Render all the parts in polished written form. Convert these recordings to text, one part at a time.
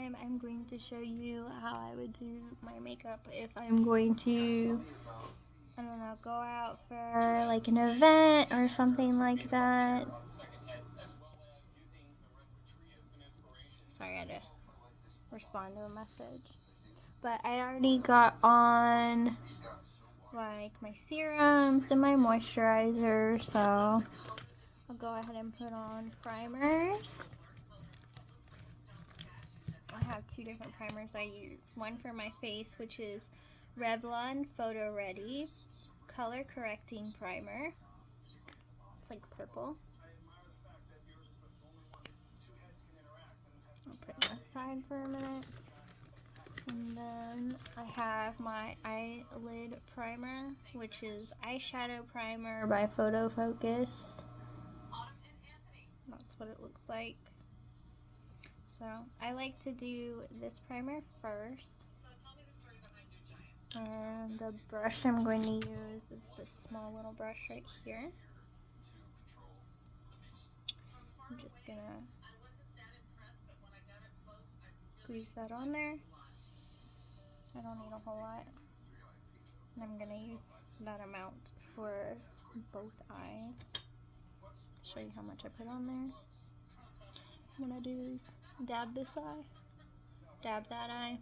time I'm going to show you how I would do my makeup if I'm going to, I don't know, go out for like an event or something like that. Sorry, I had to respond to a message. But I already got on like my serums and my moisturizer, so I'll go ahead and put on primers. I have two different primers I use. One for my face, which is Revlon Photo Ready Color Correcting Primer. It's like purple. I'll put that aside for a minute. And then I have my eyelid primer, which is eyeshadow primer by Photo Focus. That's what it looks like. So I like to do this primer first. And the brush I'm going to use is this small little brush right here. I'm just gonna squeeze that on there. I don't need a whole lot. And I'm gonna use that amount for both eyes. Show you how much I put on there. What I do is dab this eye, dab that eye.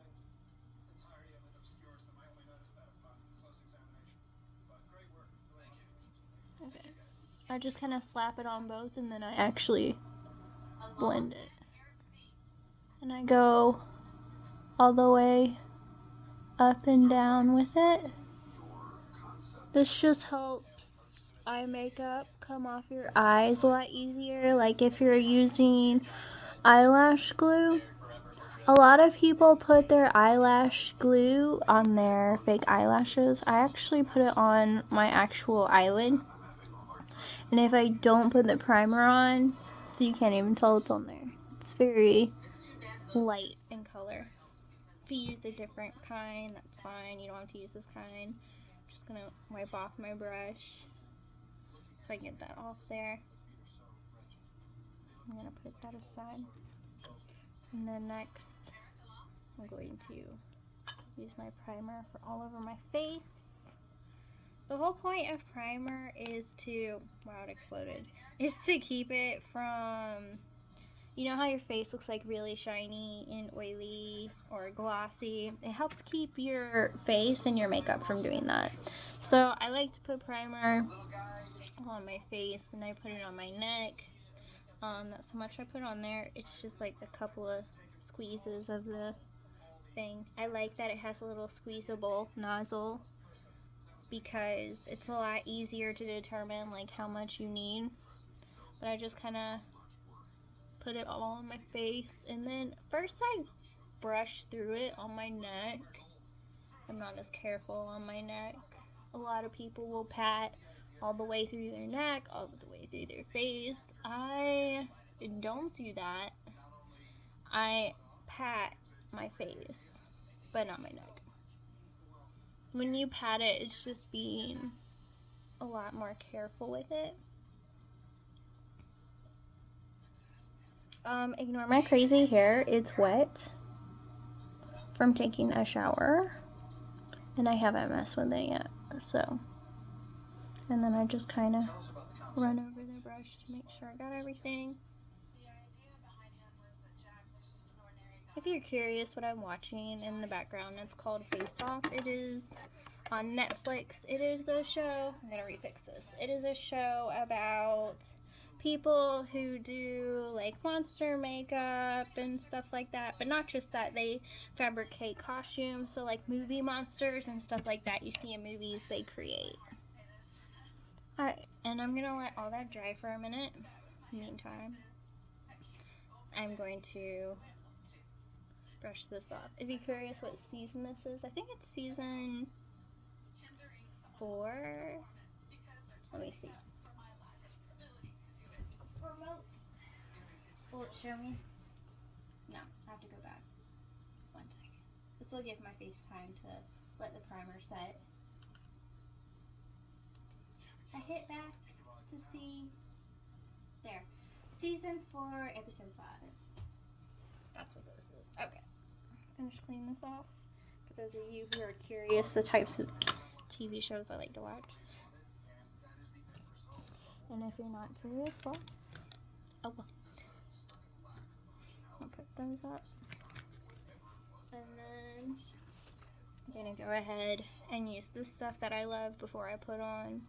Okay. I just kind of slap it on both and then I actually blend it. And I go all the way up and down with it. This just helps eye makeup come off your eyes a lot easier. Like if you're using eyelash glue, a lot of people put their eyelash glue on their fake eyelashes. I actually put it on my actual eyelid. And if I don't put the primer on, so you can't even tell it's on there. It's very light in color. If you use a different kind, that's fine. You don't have to use this kind. I'm just gonna wipe off my brush so I can get that off there. I'm gonna put that aside. And then next, I'm going to use my primer for all over my face. The whole point of primer is to, wow, it exploded, is to keep it from, you know how your face looks like really shiny and oily or glossy? It helps keep your face and your makeup from doing that. So I like to put primer on my face and I put it on my neck. Not so much I put on there. It's just like a couple of squeezes of the thing. I like that it has a little squeezable nozzle because it's a lot easier to determine like how much you need. But I just kind of put it all on my face, and then first I brush through it on my neck. I'm not as careful on my neck. A lot of people will pat all the way through their neck, all the way through their face. I don't do that. I pat my face, but not my neck. When you pat it, it's just being a lot more careful with it. Ignore my crazy hair. It's wet from taking a shower, and I haven't messed with it yet. So, and then I just kind of run over the brush to make sure I got everything. If you're curious what I'm watching in the background, it's called Face Off. It is on Netflix. It is a show, I'm gonna refix this. It is a show about people who do like monster makeup and stuff like that, but not just that. They fabricate costumes, so like movie monsters and stuff like that you see in movies, they create. Alright, and I'm gonna let all that dry for a minute. Meantime, I'm going to brush this off. If you're curious what season this is, I think it's season 4. Let me see. Will it show me? No, I have to go back. 1 second. This will give my face time to let the primer set. I hit back to see. There. Season 4, episode 5. That's what this is. Okay. finish cleaning this off. For those of you who are curious, the types of TV shows I like to watch. And if you're not curious, well, oh well. I'll put those up. And then I'm gonna go ahead and use this stuff that I love before I put on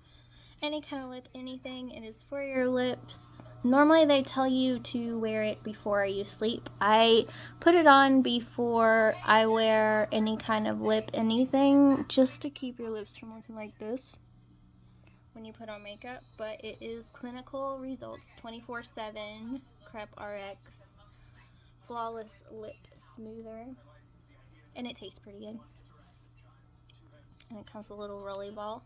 any kind of lip anything. It is for your lips. Normally they tell you to wear it before you sleep. I put it on before I wear any kind of lip anything, just to keep your lips from looking like this when you put on makeup. But it is Clinical Results 24/7 Crep RX Flawless Lip Smoother, and it tastes pretty good. And it comes with a little rolly ball.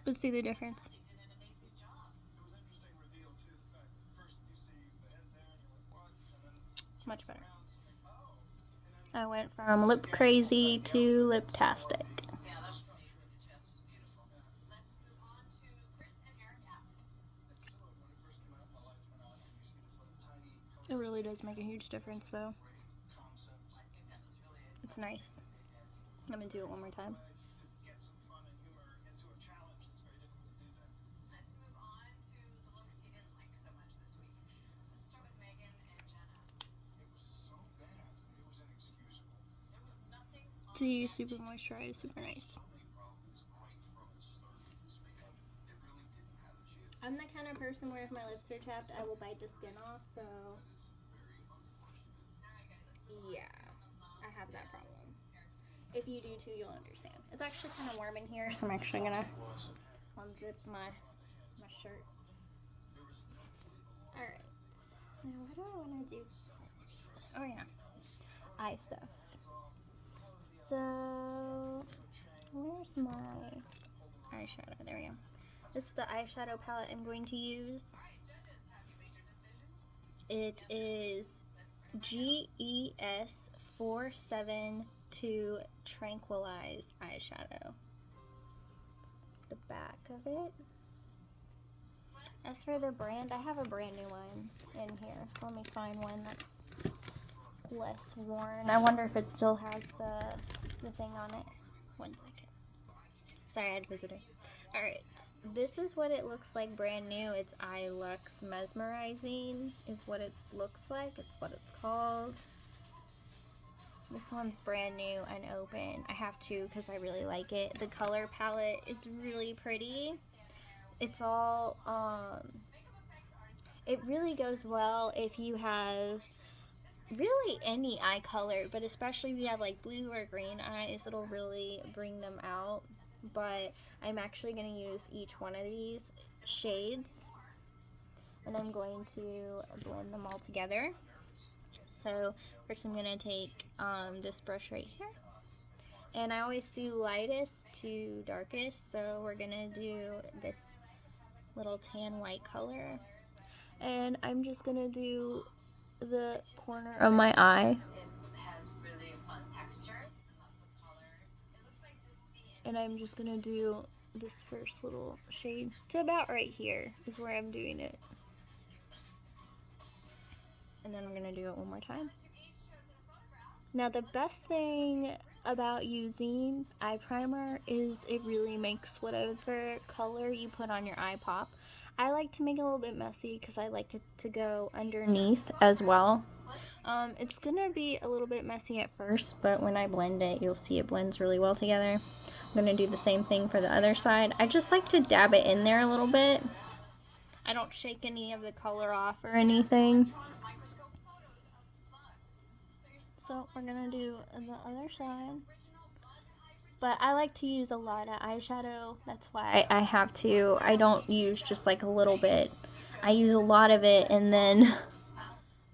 Let's see the difference. Much better. I went from lip crazy to lip-tastic. It really does make a huge difference though. It's nice. I'm gonna do it one more time. See, super moisturized, super nice. I'm the kind of person where if my lips are chapped, I will bite the skin off, so yeah, I have that problem. If you do too, you'll understand. It's actually kind of warm in here, so I'm actually gonna unzip my shirt. Alright, now what do I want to do first? Oh yeah, eye stuff. So, where's my eyeshadow? There we go. This is the eyeshadow palette I'm going to use. It is GES 472 Tranquilize eyeshadow. The back of it. As for the brand, I have a brand new one in here, so let me find one that's less worn. I wonder if it still has the thing on it. 1 second. Sorry, I had a visitor. Alright, this is what it looks like brand new. It's Eye Luxe Mesmerizing is what it looks like. It's what it's called. This one's brand new and open. I have two because I really like it. The color palette is really pretty. It's all, it really goes well if you have really any eye color, but especially if you have like blue or green eyes, it'll really bring them out. But I'm actually going to use each one of these shades, and I'm going to blend them all together. So first I'm going to take this brush right here, and I always do lightest to darkest, so we're going to do this little tan white color, and I'm just going to do the corner of my eye. And I'm just going to do this first little shade to about right here is where I'm doing it. And then I'm going to do it one more time. Now the best thing about using eye primer is it really makes whatever color you put on your eye pop. I like to make it a little bit messy because I like it to go underneath as well. It's gonna be a little bit messy at first, but when I blend it, you'll see it blends really well together. I'm gonna do the same thing for the other side. I just like to dab it in there a little bit. I don't shake any of the color off or anything. So we're gonna do the other side. But I like to use a lot of eyeshadow. That's why I have to. I don't use just like a little bit. I use a lot of it, and then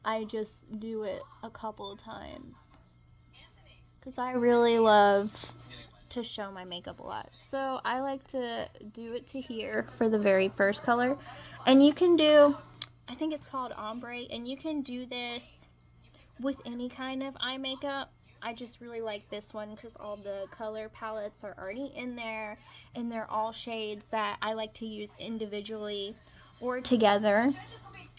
I just do it a couple of times. Because I really love to show my makeup a lot. So I like to do it to here for the very first color. And you can do, I think it's called ombre, and you can do this with any kind of eye makeup. I just really like this one because all the color palettes are already in there, and they're all shades that I like to use individually or together.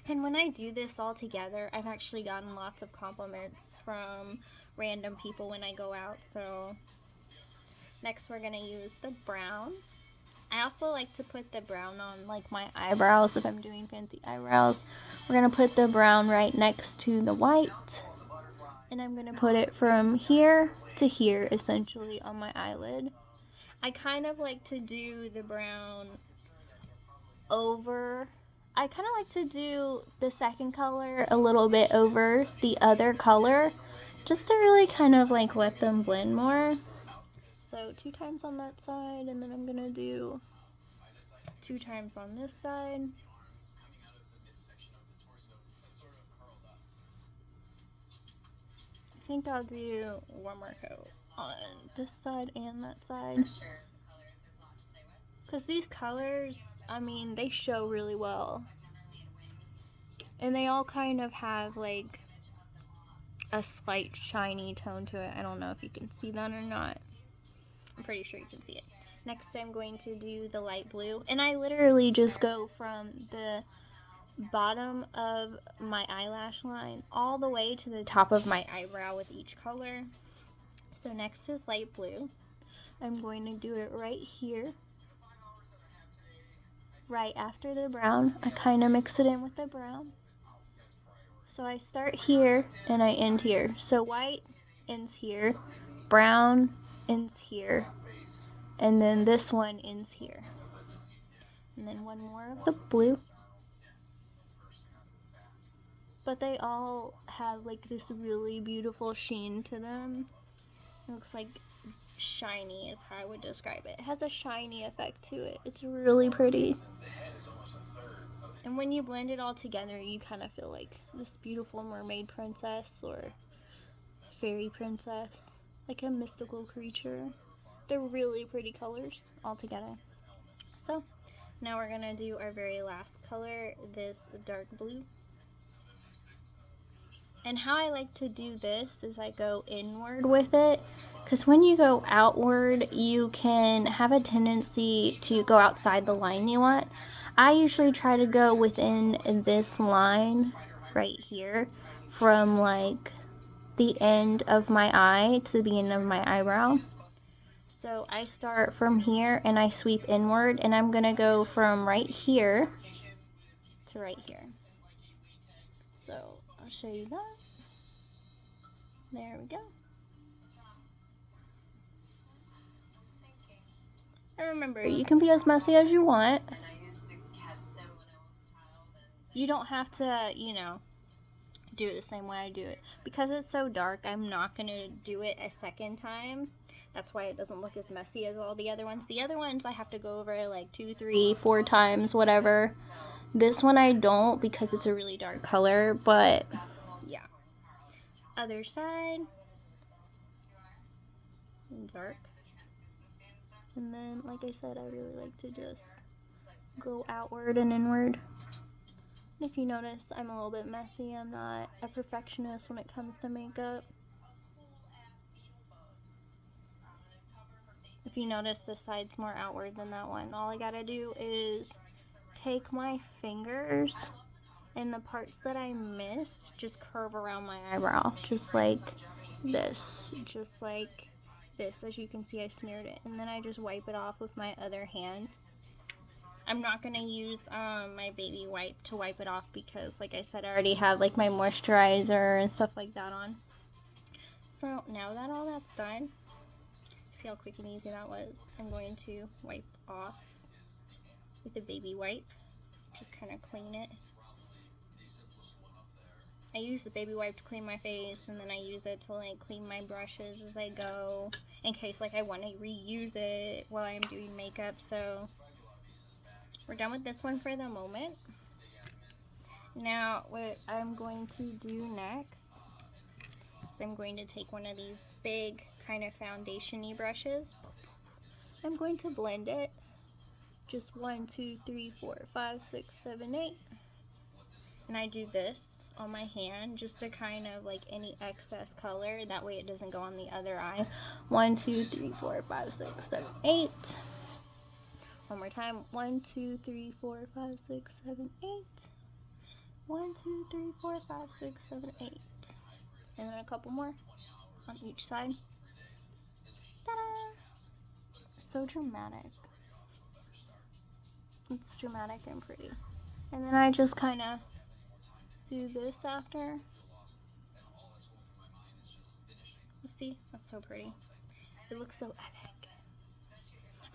And when I do this all together, I've actually gotten lots of compliments from random people when I go out. So next we're gonna use the brown. I also like to put the brown on like my eyebrows if I'm doing fancy eyebrows. We're gonna put the brown right next to the white, and I'm gonna put it from here to here essentially on my eyelid. I kind of like to do the brown over. I kind of like to do the second color a little bit over the other color just to really kind of like let them blend more. So 2 times on that side, and then I'm gonna do 2 times on this side. I think I'll do one more coat on this side and that side. Because these colors, I mean, they show really well. And they all kind of have like a slight shiny tone to it. I don't know if you can see that or not. I'm pretty sure you can see it. Next I'm going to do the light blue. And I literally just go from the bottom of my eyelash line all the way to the top of my eyebrow with each color. So next is light blue. I'm going to do it right here, right after the brown. I kind of mix it in with the brown. So I start here and I end here. So white ends here, brown ends here, and then this one ends here. And then one more of the blue. But they all have like this really beautiful sheen to them. It looks like shiny is how I would describe it. It has a shiny effect to it. It's really pretty. And when you blend it all together, you kind of feel like this beautiful mermaid princess or fairy princess, like a mystical creature. They're really pretty colors all together. So now we're gonna do our very last color, this dark blue. And how I like to do this is I go inward with it, because when you go outward, you can have a tendency to go outside the line you want. I usually try to go within this line right here from like the end of my eye to the beginning of my eyebrow. So I start from here and I sweep inward, and I'm gonna go from right here to right here. So I'll show you that. There we go. And remember, you can be as messy as you want. You don't have to, you know, do it the same way I do it. Because it's so dark, I'm not going to do it a second time. That's why it doesn't look as messy as all the other ones. The other ones I have to go over like 2, 3, 4 times, whatever. This one I don't because it's a really dark color, but yeah. Other side. Dark. And then, like I said, I really like to just go outward and inward. If you notice, I'm a little bit messy. I'm not a perfectionist when it comes to makeup. If you notice, this side's more outward than that one. All I gotta do is take my fingers and the parts that I missed, just curve around my eyebrow. Just like this. Just like this. As you can see, I smeared it. And then I just wipe it off with my other hand. I'm not going to use my baby wipe to wipe it off because, like I said, I already have like my moisturizer and stuff like that on. So now that all that's done, see how quick and easy that was? I'm going to wipe off with a baby wipe. Just kind of clean it. I use the baby wipe to clean my face, and then I use it to like clean my brushes as I go, in case like I want to reuse it while I'm doing makeup. So we're done with this one for the moment. Now what I'm going to do next is I'm going to take one of these big kind of foundation-y brushes. I'm going to blend it. Just 1, 2, 3, 4, 5, 6, 7, 8. And I do this on my hand just to kind of like any excess color. That way it doesn't go on the other eye. 1, 2, 3, 4, 5, 6, 7, 8. One more time. 1, 2, 3, 4, 5, 6, 7, 8. 1, 2, 3, 4, 5, 6, 7, 8. And then a couple more on each side. Ta-da! So dramatic. It's dramatic and pretty. And then I just kind of do this after. You see? That's so pretty. It looks so epic.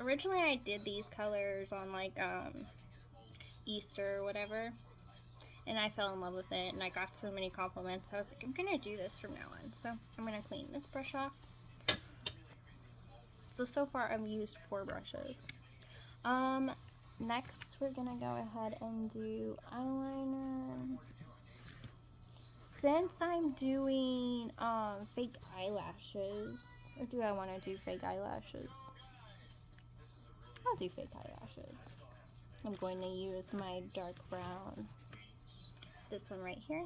Originally I did these colors on like Easter or whatever, and I fell in love with it, and I got so many compliments. I was like, I'm gonna do this from now on. So I'm gonna clean this brush off. So far I've used 4 brushes. Next we're gonna go ahead and do eyeliner. Since I'm doing fake eyelashes, or do I want to do fake eyelashes? I'll do fake eyelashes. I'm going to use my dark brown, this one right here.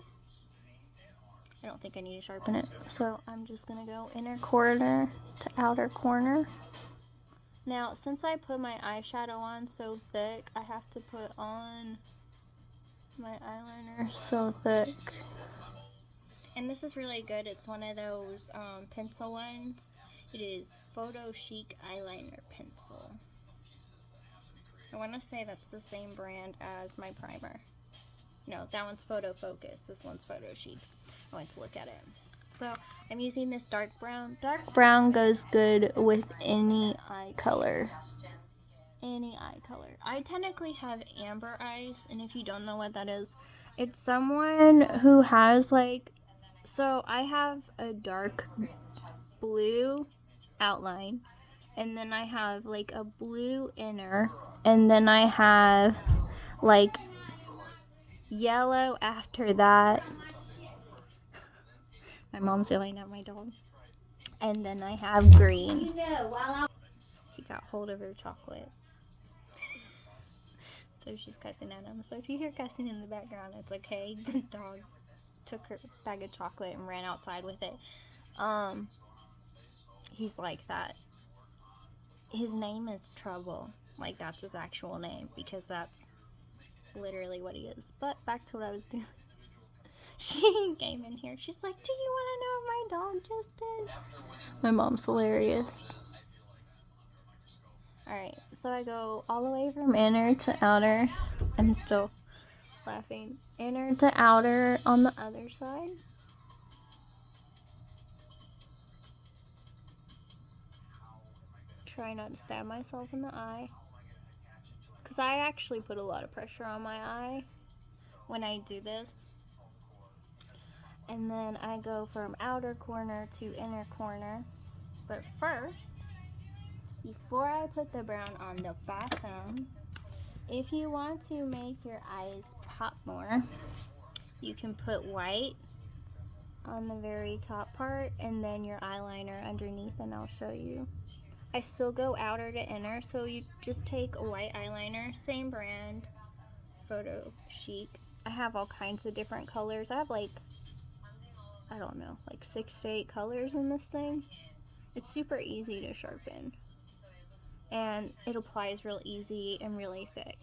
I don't think I need to sharpen it, so I'm just gonna go inner corner to outer corner. Now, since I put my eyeshadow on so thick, I have to put on my eyeliner so thick. And this is really good. It's one of those pencil ones. It is Photo Chic Eyeliner Pencil. I want to say that's the same brand as my primer. No, that one's Photo Focus. This one's Photo Chic. I went to look at it. So I'm using this dark brown. Dark brown goes good with any eye color. Any eye color. I technically have amber eyes, and if you don't know what that is, it's someone who has like, so I have a dark blue outline, and then I have like a blue inner, and then I have like yellow after that. My mom's yelling at my dog. And then I have green. He got hold of her chocolate. So she's cussing at him. So if you hear cussing in the background, it's okay. The dog took her bag of chocolate and ran outside with it. He's like that. His name is Trouble. Like, that's his actual name, because that's literally what he is. But back to what I was doing. She came in here. She's like, do you want to know what my dog just did? My mom's hilarious. Alright, so I go all the way from inner to outer. I'm still laughing. Inner to outer on the other side. Try not to stab myself in the eye, because I actually put a lot of pressure on my eye when I do this. And then I go from outer corner to inner corner. But first, before I put the brown on the bottom, if you want to make your eyes pop more, you can put white on the very top part and then your eyeliner underneath, and I'll show you. I still go outer to inner, so you just take a white eyeliner, same brand, Photo Chic. I have all kinds of different colors. I have like, I don't know, like 6 to 8 colors in this thing. It's super easy to sharpen, and it applies real easy and really thick.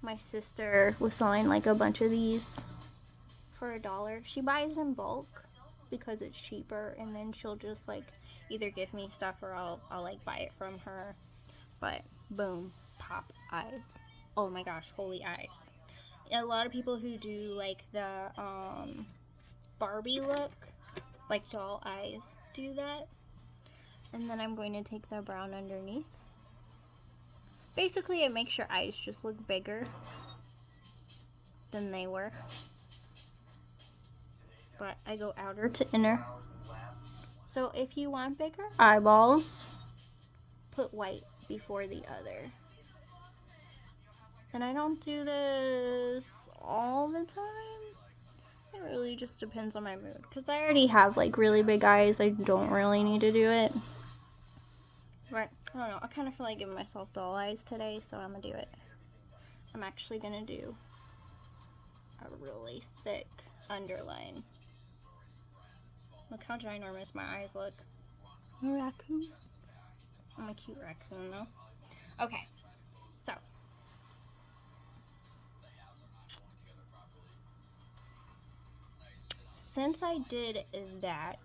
My sister was selling like a bunch of these for $1. She buys in bulk because it's cheaper, and then she'll just like either give me stuff or I'll like buy it from her. But boom, pop eyes. Oh my gosh, holy eyes. A lot of people who do like the Barbie look, like doll eyes, do that. And then I'm going to take the brown underneath. Basically, it makes your eyes just look bigger than they were. But I go outer to inner. So if you want bigger eyeballs, put white before the other. And I don't do this all the time. It really just depends on my mood, because I already have like really big eyes. I don't really need to do it. But I don't know, I kind of feel like giving myself doll eyes today, so I'm gonna do it. I'm actually gonna do a really thick underline. Look how ginormous my eyes look. I'm a raccoon. I'm a cute raccoon though. Okay, so since I did that,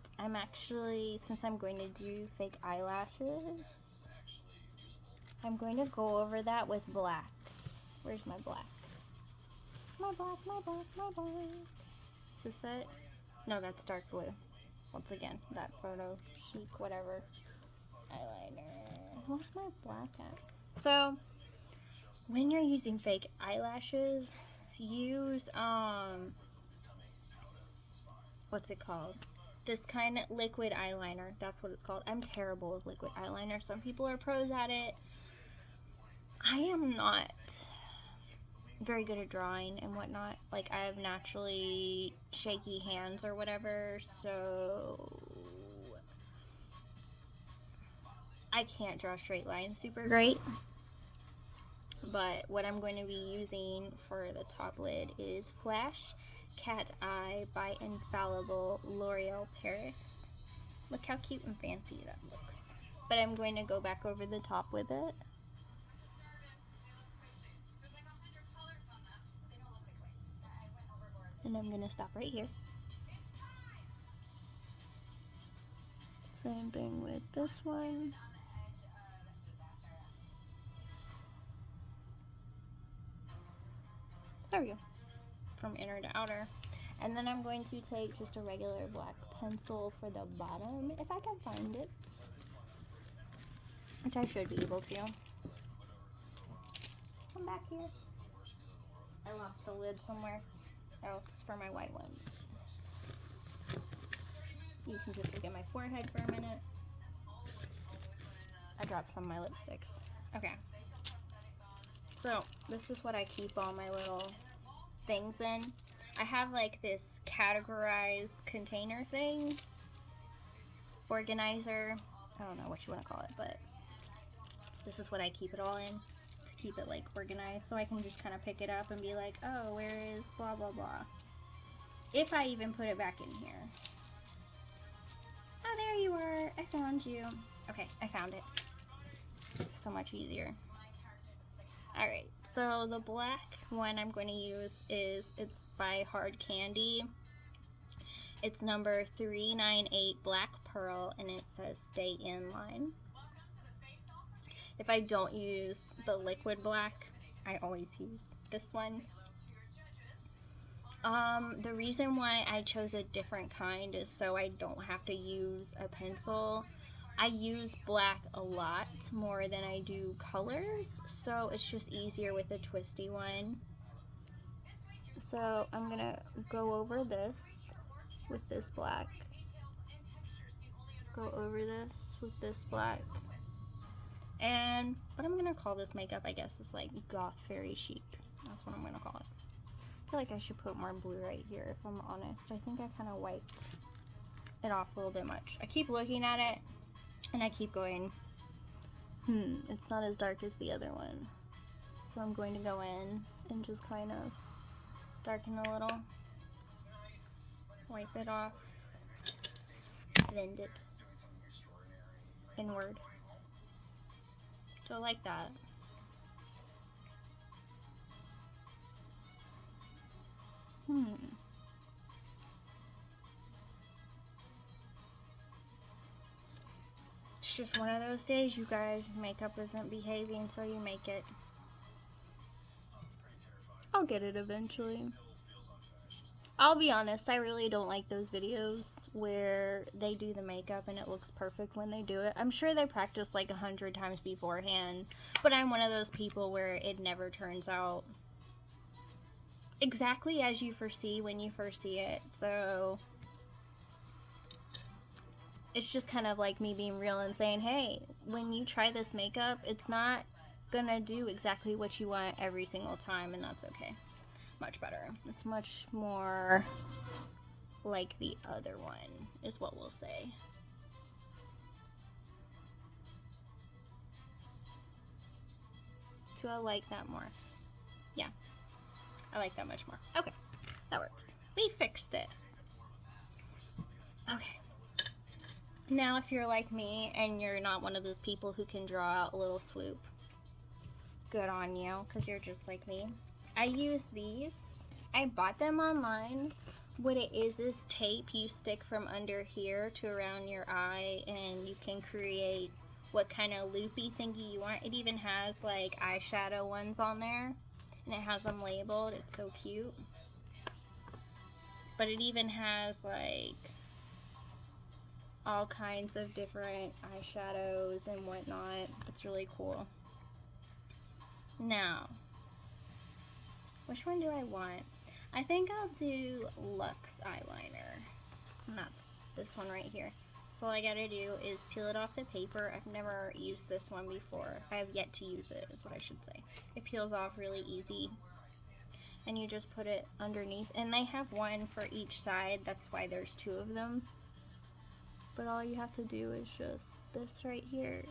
since I'm going to do fake eyelashes, I'm going to go over that with black. Where's my black? My black, my black, my black. Is this it? No, that's dark blue. Once again, that photo chic, whatever. Eyeliner. Where's my black at? So, when you're using fake eyelashes, use, what's it called? This kind of liquid eyeliner. That's what it's called. I'm terrible with liquid eyeliner. Some people are pros at it. I am not very good at drawing and whatnot. Like, I have naturally shaky hands or whatever, so I can't draw straight lines super great. But what I'm going to be using for the top lid is Flash Cat Eye by Infallible L'Oreal Paris. Look how cute and fancy that looks. But I'm going to go back over the top with it. And I'm going to stop right here. Same thing with this one. There we go. From inner to outer. And then I'm going to take just a regular black pencil for the bottom, if I can find it. Which I should be able to. Come back here. I lost the lid somewhere. Oh, it's for my white one. You can just look at my forehead for a minute. I dropped some of my lipsticks. Okay. So, this is what I keep all my little things in. I have like this categorized container thing. Organizer. I don't know what you want to call it, but this is what I keep it all in. To keep it like organized, so I can just kind of pick it up and be like, oh, where is blah blah blah. If I even put it back in here. Oh, there you are. I found you. Okay, I found it. So much easier. Alright, so the black one I'm going to use it's by Hard Candy. It's number 398 Black Pearl, and it says stay in line. If I don't use the liquid black, I always use this one. The reason why I chose a different kind is so I don't have to use a pencil. I use black a lot more than I do colors, so it's just easier with a twisty one. So I'm gonna go over this with this black. Go over this with this black. And what I'm gonna call this makeup, I guess, is like goth fairy chic. That's what I'm gonna call it. I feel like I should put more blue right here, if I'm honest. I think I kind of wiped it off a little bit much. I keep looking at it, and I keep going, it's not as dark as the other one. So I'm going to go in and just kind of darken a little. Wipe it off. Blend it inward. So like that. It's just one of those days, you guys. Makeup isn't behaving, so you make it. I'll get it eventually. I'll be honest, I really don't like those videos where they do the makeup and it looks perfect when they do it. I'm sure they practice like 100 times beforehand, but I'm one of those people where it never turns out exactly as you foresee when you first see it. So it's just kind of like me being real and saying, hey, when you try this makeup, it's not gonna do exactly what you want every single time, and that's okay. Much better. It's much more like the other one, is what we'll say. Do I like that more? Yeah, I like that much more. Okay, That works. We fixed it. Okay. Now if you're like me and you're not one of those people who can draw out a little swoop, good on you, because you're just like me. I use these. I bought them online. What it is tape you stick from under here to around your eye, and you can create what kind of loopy thingy you want. It even has like eyeshadow ones on there, and it has them labeled. It's so cute. But it even has like all kinds of different eyeshadows and whatnot. It's really cool. Now, which one do I want? I think I'll do Luxe eyeliner. And that's this one right here. So all I gotta do is peel it off the paper. I've never used this one before. I have yet to use it, is what I should say. It peels off really easy. And you just put it underneath. And they have one for each side. That's why there's two of them. But all you have to do is just this right here,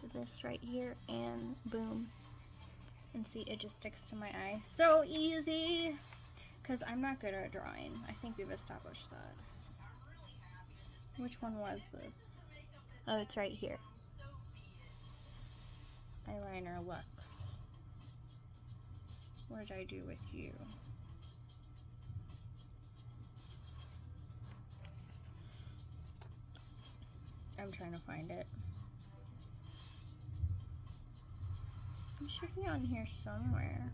and boom. And see, it just sticks to my eye. So easy! Because I'm not good at drawing. I think we've established that. Which one was this? Oh, it's right here. Eyeliner Luxe. What did I do with you? I'm trying to find it. It should be on here somewhere.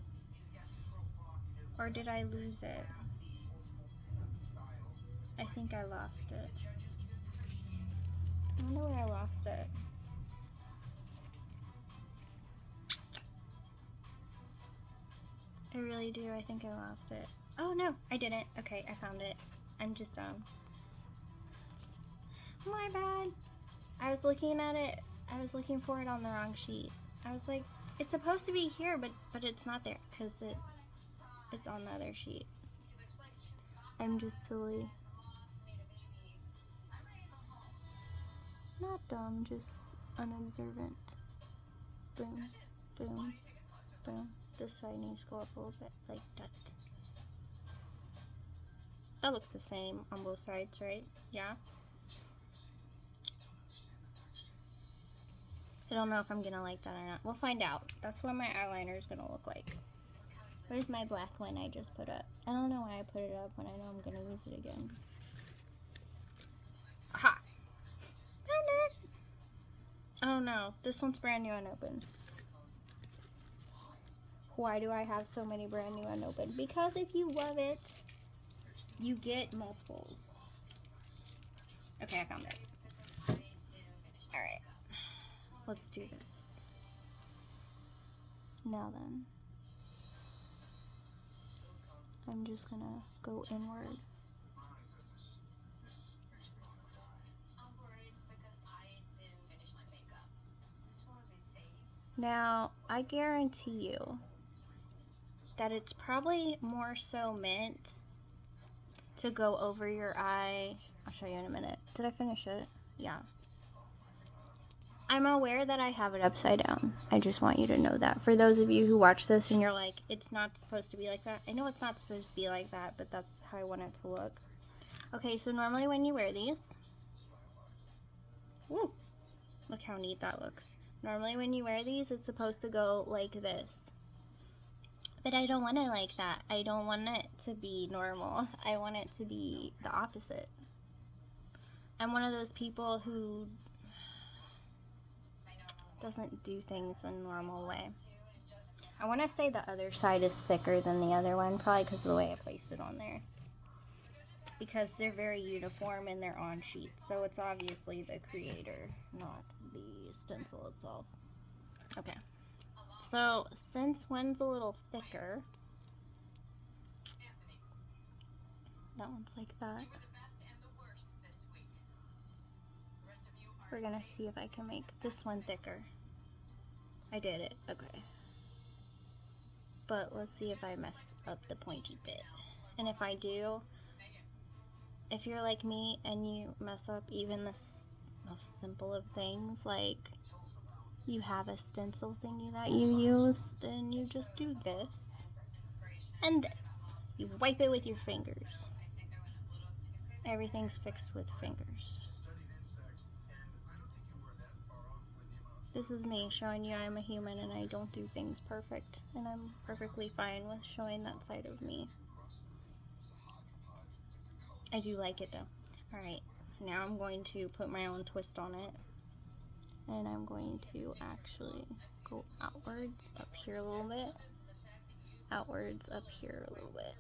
Or did I lose it? I think I lost it. I wonder where I lost it. I really do. I think I lost it. Oh no, I didn't. Okay, I found it. I'm just dumb. My bad. I was looking at it. I was looking for it on the wrong sheet. I was like, it's supposed to be here, but it's not there because it's on the other sheet. I'm just silly. Not dumb, just unobservant. Boom, boom, boom. This side needs to go up a little bit, like that. That looks the same on both sides, right? Yeah. I don't know if I'm gonna like that or not. We'll find out. That's what my eyeliner is gonna look like. Where's my black one I just put up? I don't know why I put it up when I know I'm gonna use it again. Aha! Found it! Oh no, this one's brand new unopened. Why do I have so many brand new unopened? Because if you love it, you get multiples. Okay, I found it. Alright. Let's do this. Now then, I'm just gonna go inward. Now, I guarantee you that it's probably more so meant to go over your eye. I'll show you in a minute. Did I finish it? Yeah. I'm aware that I have it upside down. I just want you to know that. For those of you who watch this and you're like, it's not supposed to be like that. I know it's not supposed to be like that, but that's how I want it to look. Okay, so normally when you wear these, woo, look how neat that looks. Normally when you wear these, it's supposed to go like this. But I don't want it like that. I don't want it to be normal. I want it to be the opposite. I'm one of those people who doesn't do things in a normal way. I want to say the other side is thicker than the other one, probably because of the way I placed it on there. Because they're very uniform and they're on sheets, so it's obviously the creator, not the stencil itself. Okay, so since one's a little thicker, that one's like that. We're gonna see if I can make this one thicker. I did it, okay. But let's see if I mess up the pointy bit. And if I do, if you're like me and you mess up even the most simple of things, like you have a stencil thingy that you use, then you just do this and this. You wipe it with your fingers. Everything's fixed with fingers. This is me showing you I'm a human and I don't do things perfect, and I'm perfectly fine with showing that side of me. I do like it though. Alright, now I'm going to put my own twist on it, and I'm going to actually go outwards up here a little bit, outwards up here a little bit.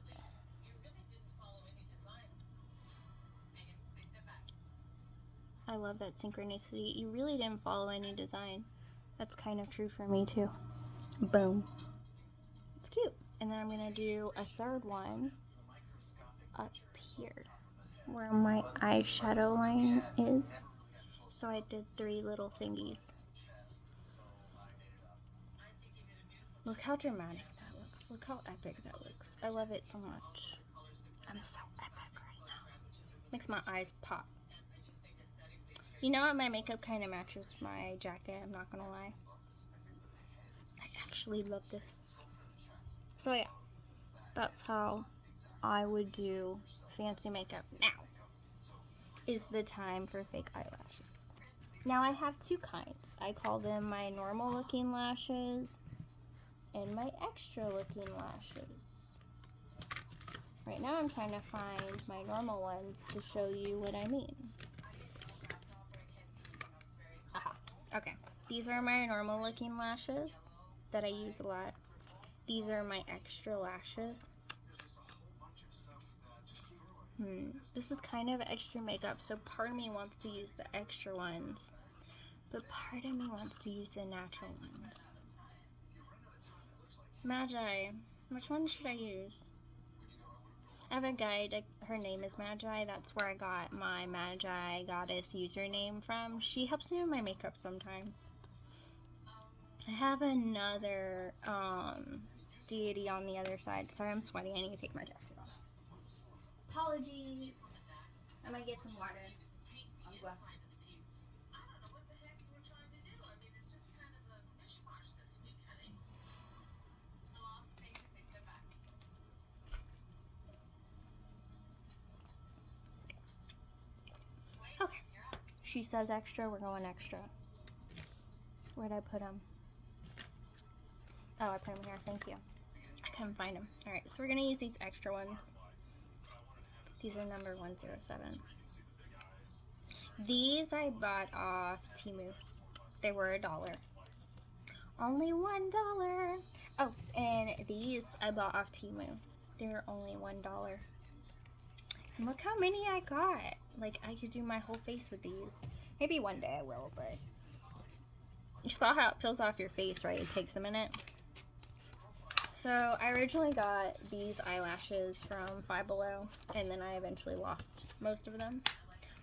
I love that synchronicity. You really didn't follow any design. That's kind of true for me too. Boom. It's cute. And then I'm going to do a third one up here where my eyeshadow line is. So I did 3 little thingies. Look how dramatic that looks. Look how epic that looks. I love it so much. I'm so epic right now. Makes my eyes pop. You know what? My makeup kind of matches my jacket, I'm not gonna lie. I actually love this. So yeah, that's how I would do fancy makeup. Now is the time for fake eyelashes. Now I have 2 kinds. I call them my normal looking lashes and my extra looking lashes. Right now I'm trying to find my normal ones to show you what I mean. Aha, okay. These are my normal looking lashes that I use a lot. These are my extra lashes. This is kind of extra makeup, so part of me wants to use the extra ones, but part of me wants to use the natural ones. Magi, which one should I use? I have a guide, her name is Magi, that's where I got my Magi Goddess username from. She helps me with my makeup sometimes. I have another deity on the other side. Sorry, I'm sweaty, I need to take my jacket off. Apologies. I might get some water. I'm glad. Okay. She says extra, we're going extra. Where'd I put them? Oh, I put them here, thank you. I couldn't find them. Alright, so we're gonna use these extra ones. These are number 107. These I bought off Temu. They were $1. Only $1. Oh, and these I bought off Temu. They were only $1. And look how many I got. Like, I could do my whole face with these. Maybe one day I will, but you saw how it peels off your face, right? It takes a minute. So I originally got these eyelashes from Five Below, and then I eventually lost most of them.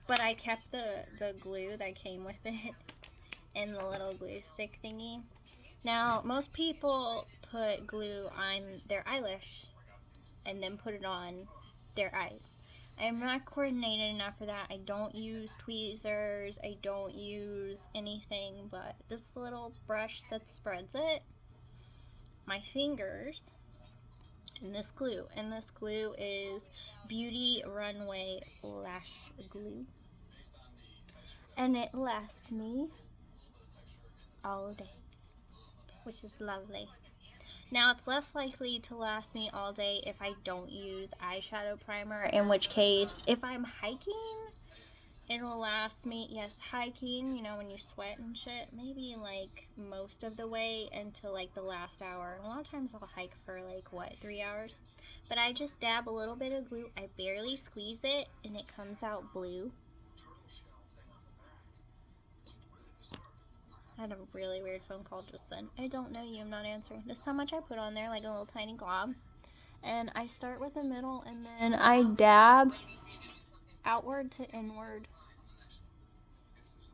But I kept the glue that came with it and the little glue stick thingy. Now, most people put glue on their eyelash and then put it on their eyes. I'm not coordinated enough for that. I don't use tweezers. I don't use anything but this little brush that spreads it, my fingers, and this glue. And this glue is Beauty Runway Lash Glue. And it lasts me all day, which is lovely. Now, it's less likely to last me all day if I don't use eyeshadow primer, in which case, if I'm hiking, it'll last me, yes, hiking, you know, when you sweat and shit, maybe, like, most of the way until, like, the last hour. And a lot of times I'll hike for, like, what, 3 hours? But I just dab a little bit of glue, I barely squeeze it, and it comes out blue. I had a really weird phone call just then. I don't know you, I'm not answering. This is how much I put on there, like a little tiny glob. And I start with the middle, and then I dab outward to inward.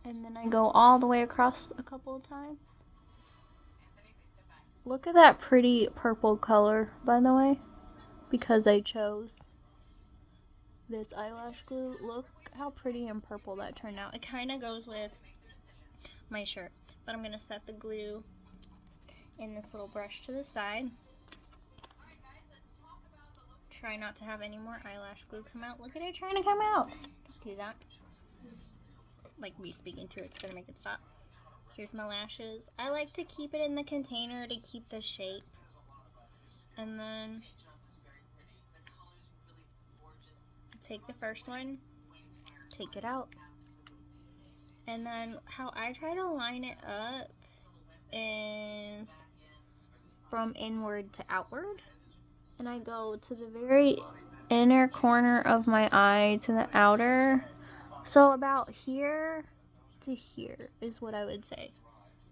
And then I go all the way across a couple of times. Look at that pretty purple color, by the way, because I chose this eyelash glue. Look how pretty and purple that turned out. It kind of goes with my shirt. But I'm going to set the glue in this little brush to the side. try not to have any more eyelash glue come out. Look at it trying to come out. Don't do that. Like me speaking to it, it's gonna make it stop. Here's my lashes. I like to keep it in the container to keep the shape. And then take the first one, take it out. And then how I try to line it up is from inward to outward. And I go to the very inner corner of my eye to the outer. So about here to here is what I would say.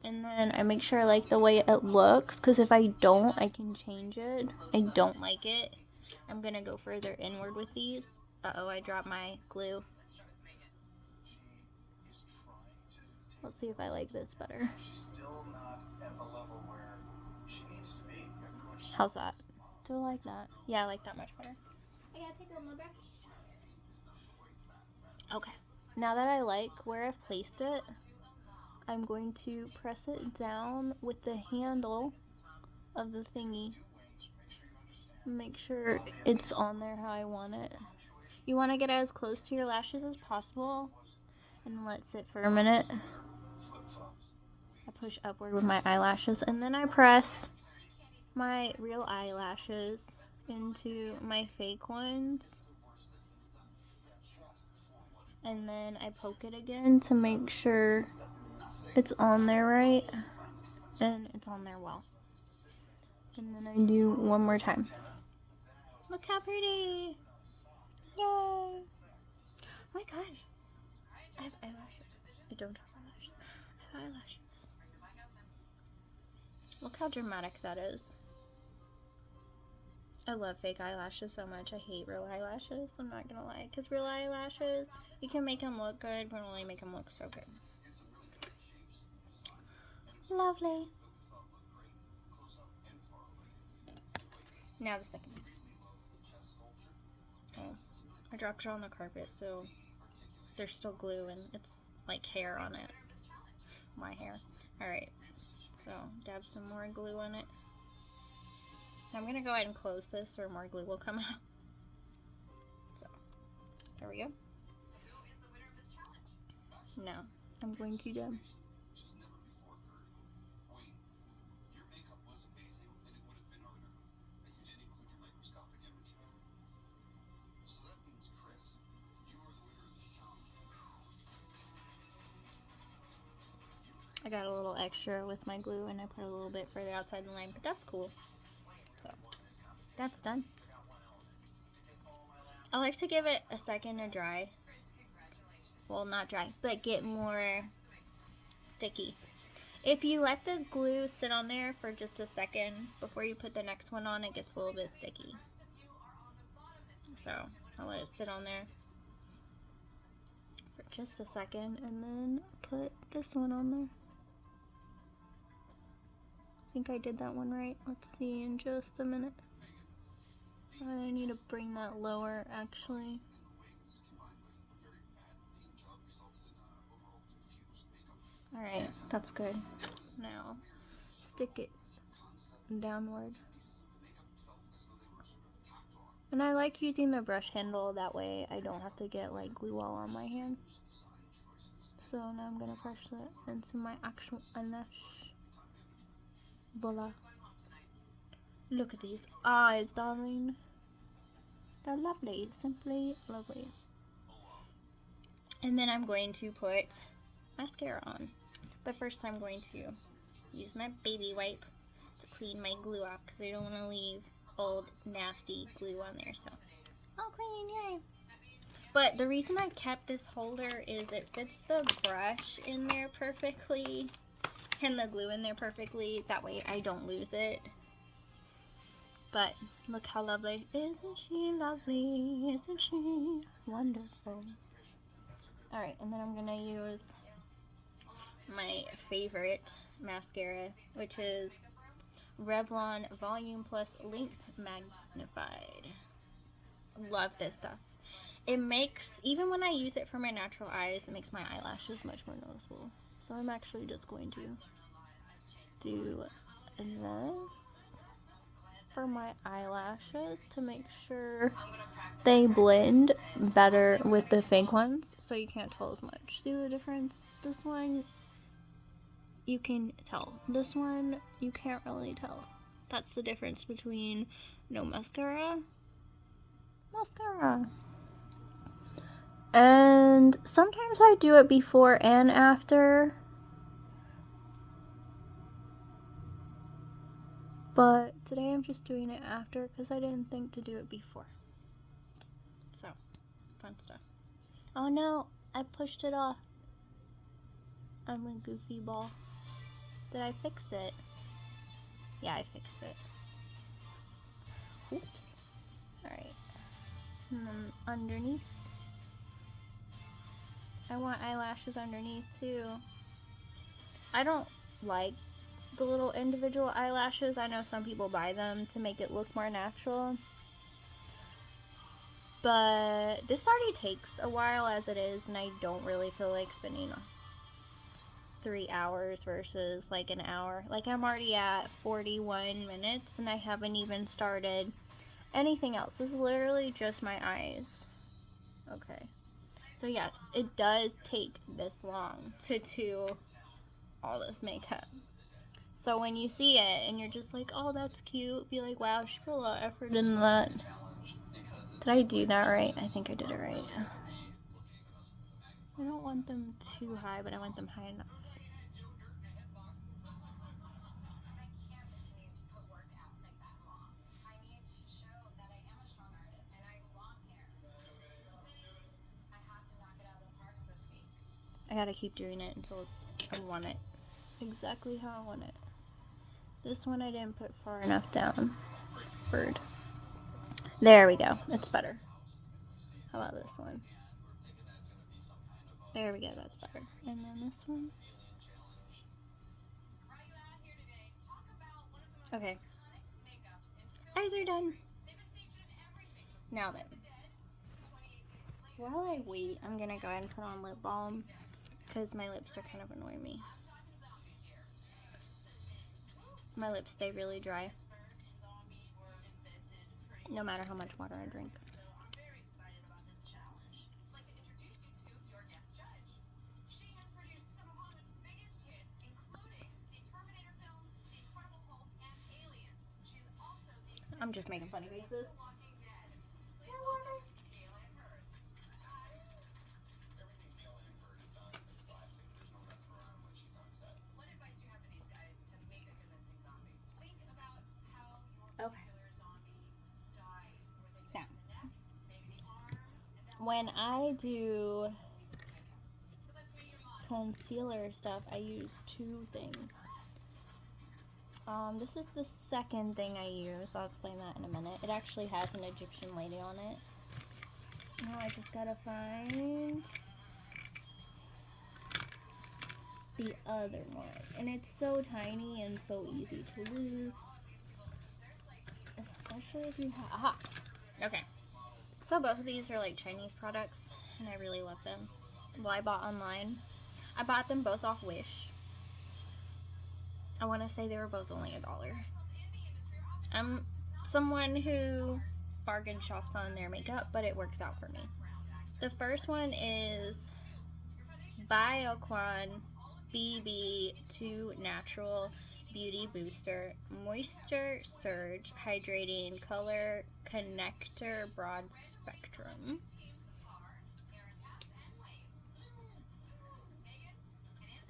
And then I make sure I like the way it looks, because if I don't, I can change it. I don't like it. I'm going to go further inward with these. Uh-oh, I dropped my glue. Let's see if I like this better. How's that? Do I like that? Yeah, I like that much better. I gotta take out my brush. Okay. Now that I like where I've placed it, I'm going to press it down with the handle of the thingy. Make sure it's on there how I want it. You want to get as close to your lashes as possible and let it sit for a minute. I push upward with my eyelashes and then I press my real eyelashes into my fake ones. And then I poke it again to make sure it's on there right. And it's on there well. And then I do one more time. Look how pretty! Yay! Oh my god! I have eyelashes. I don't have eyelashes. I have eyelashes. Look how dramatic that is. I love fake eyelashes so much. I hate real eyelashes. I'm not gonna lie. Because real eyelashes, you can make them look good, but only make them look so good. Lovely. Now the second one. Oh, I dropped it on the carpet, so there's still glue and it's like hair on it. My hair. Alright, so dab some more glue on it. I'm gonna go ahead and close this or more glue will come out. So, there we go. Now, I'm going to dab. I got a little extra with my glue and I put a little bit further outside the line, but that's cool. So, that's done. I like to give it a second to dry. Well, not dry, but get more sticky. If you let the glue sit on there for just a second before you put the next one on, it gets a little bit sticky. So, I'll let it sit on there for just a second and then put this one on there. I think I did that one right. Let's see in just a minute. I need to bring that lower actually. Alright, that's good. Now, stick it downward. And I like using the brush handle, that way I don't have to get like glue all on my hand. So now I'm gonna brush that into my actual eyelash. Voila. Look at these eyes, darling. They're lovely, simply lovely. And then I'm going to put mascara on. But first I'm going to use my baby wipe to clean my glue off because I don't want to leave old nasty glue on there. So all clean, yay! But the reason I kept this holder is it fits the brush in there perfectly and the glue in there perfectly. That way I don't lose it. But look how lovely. Isn't she lovely? Isn't she wonderful? Alright, and then I'm going to use my favorite mascara, which is Revlon Volume Plus Length Magnified. Love this stuff. It makes, even when I use it for my natural eyes, it makes my eyelashes much more noticeable. So I'm actually just going to do this. for my eyelashes to make sure they blend better with the fake ones, so you can't tell as much. See the difference? This one you can tell. This one you can't really tell. That's the difference between no mascara. And sometimes I do it before and after. But today I'm just doing it after because I didn't think to do it before. So, fun stuff. Oh no, I pushed it off. I'm a goofy ball. Did I fix it? Yeah, I fixed it. Oops. Alright. And then underneath. I want eyelashes underneath too. I don't like the little individual eyelashes. I know some people buy them to make it look more natural. But this already takes a while as it is, and I don't really feel like spending 3 hours versus like an hour. Like, I'm already at 41 minutes and I haven't even started anything else. This is literally just my eyes. Okay. So yes, it does take this long to do all this makeup. So when you see it and you're just like, oh, that's cute, be like, wow, she put a lot of effort in that. Did I do that right? I think I did it right. I don't want them too high, but I want them high enough. I gotta keep doing it until I want it exactly how I want it. This one I didn't put far enough down. Bird. There we go. It's better. How about this one? There we go. That's better. And then this one. Okay. Eyes are done. Now then. While I wait, I'm gonna go ahead and put on lip balm because my lips are kind of annoying me. My lips stay really dry no matter how much water I drink. I'm just making funny faces. Okay. Now, when I do concealer stuff, I use two things. This is the second thing I use. I'll explain that in a minute. It actually has an Egyptian lady on it. Now I just gotta find the other one. And it's so tiny and so easy to lose. Especially if you have... Aha! Okay. So both of these are like Chinese products, and I really love them. Well, I bought online. I bought them both off Wish. I want to say they were both only $1. I'm someone who bargain shops on their makeup, but it works out for me. The first one is Bioquan BB2 Natural Beauty Booster Moisture Surge Hydrating Color Connector Broad Spectrum.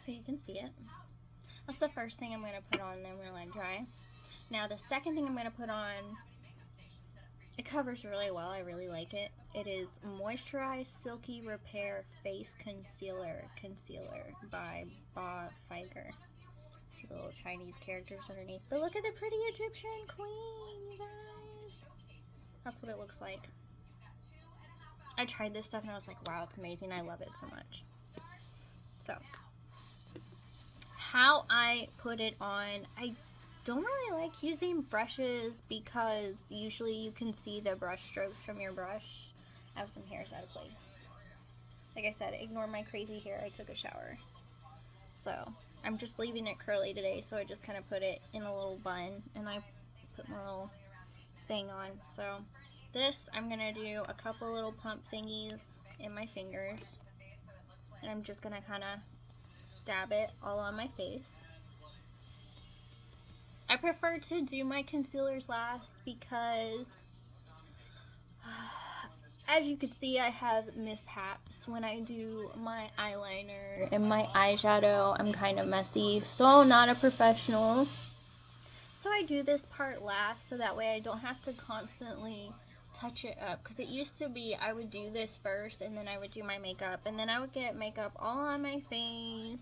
So you can see it. That's the first thing I'm going to put on, and then I'm going to let it dry. Now the second thing I'm going to put on, it covers really well. I really like it. It is Moisturize Silky Repair Face Concealer by Ba Figer. See the little Chinese characters underneath. But look at the pretty Egyptian queen, you guys. That's what it looks like. I tried this stuff and I was like, wow, it's amazing. I love it so much. So, how I put it on, I don't really like using brushes because usually you can see the brush strokes from your brush. I have some hairs out of place. Like I said, ignore my crazy hair. I took a shower. So, I'm just leaving it curly today, so I just kind of put it in a little bun, and I put my little thing on. So this, I'm going to do a couple little pump thingies in my fingers. And I'm just going to kind of dab it all on my face. I prefer to do my concealers last because, as you can see, I have mishaps when I do my eyeliner and my eyeshadow. I'm kind of messy, so not a professional. So I do this part last so that way I don't have to constantly touch it up, because it used to be I would do this first and then I would do my makeup, and then I would get makeup all on my face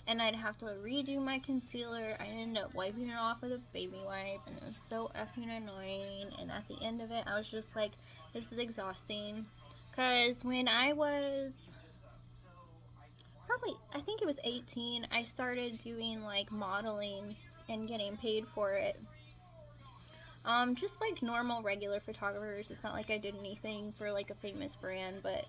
and I'd have to redo my concealer. I ended up wiping it off with a baby wipe and it was so effing annoying, and at the end of it I was just like, this is exhausting. Because when I was probably, I think it was 18, I started doing like modeling and getting paid for it. Just like normal regular photographers. It's not like I did anything for like a famous brand, but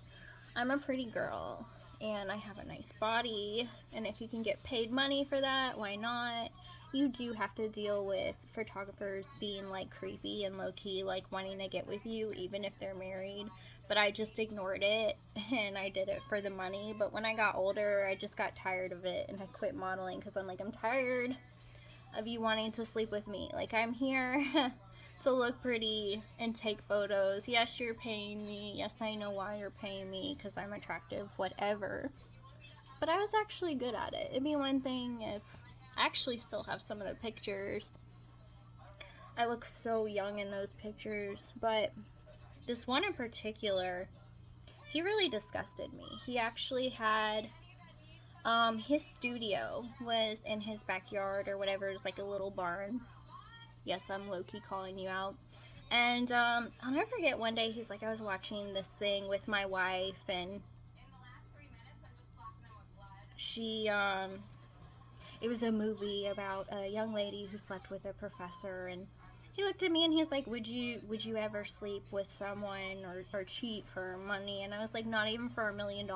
I'm a pretty girl and I have a nice body, and if you can get paid money for that, why not? You do have to deal with photographers being like creepy and low-key, like wanting to get with you even if they're married, but I just ignored it and I did it for the money. But when I got older, I just got tired of it and I quit modeling, because I'm like, I'm tired of you wanting to sleep with me. Like, I'm here to look pretty and take photos. Yes, you're paying me. Yes, I know why you're paying me, because I'm attractive, whatever. But I was actually good at it. It'd be one thing if I actually still have some of the pictures. I look so young in those pictures, but this one in particular, he really disgusted me. He actually had his studio was in his backyard or whatever. It was like a little barn. Yes, I'm low-key calling you out. And I'll never forget, one day he's like, I was watching this thing with my wife, and she it was a movie about a young lady who slept with a professor, and he looked at me and he's like, would you ever sleep with someone or cheat for money? And I was like, not even for $1 million.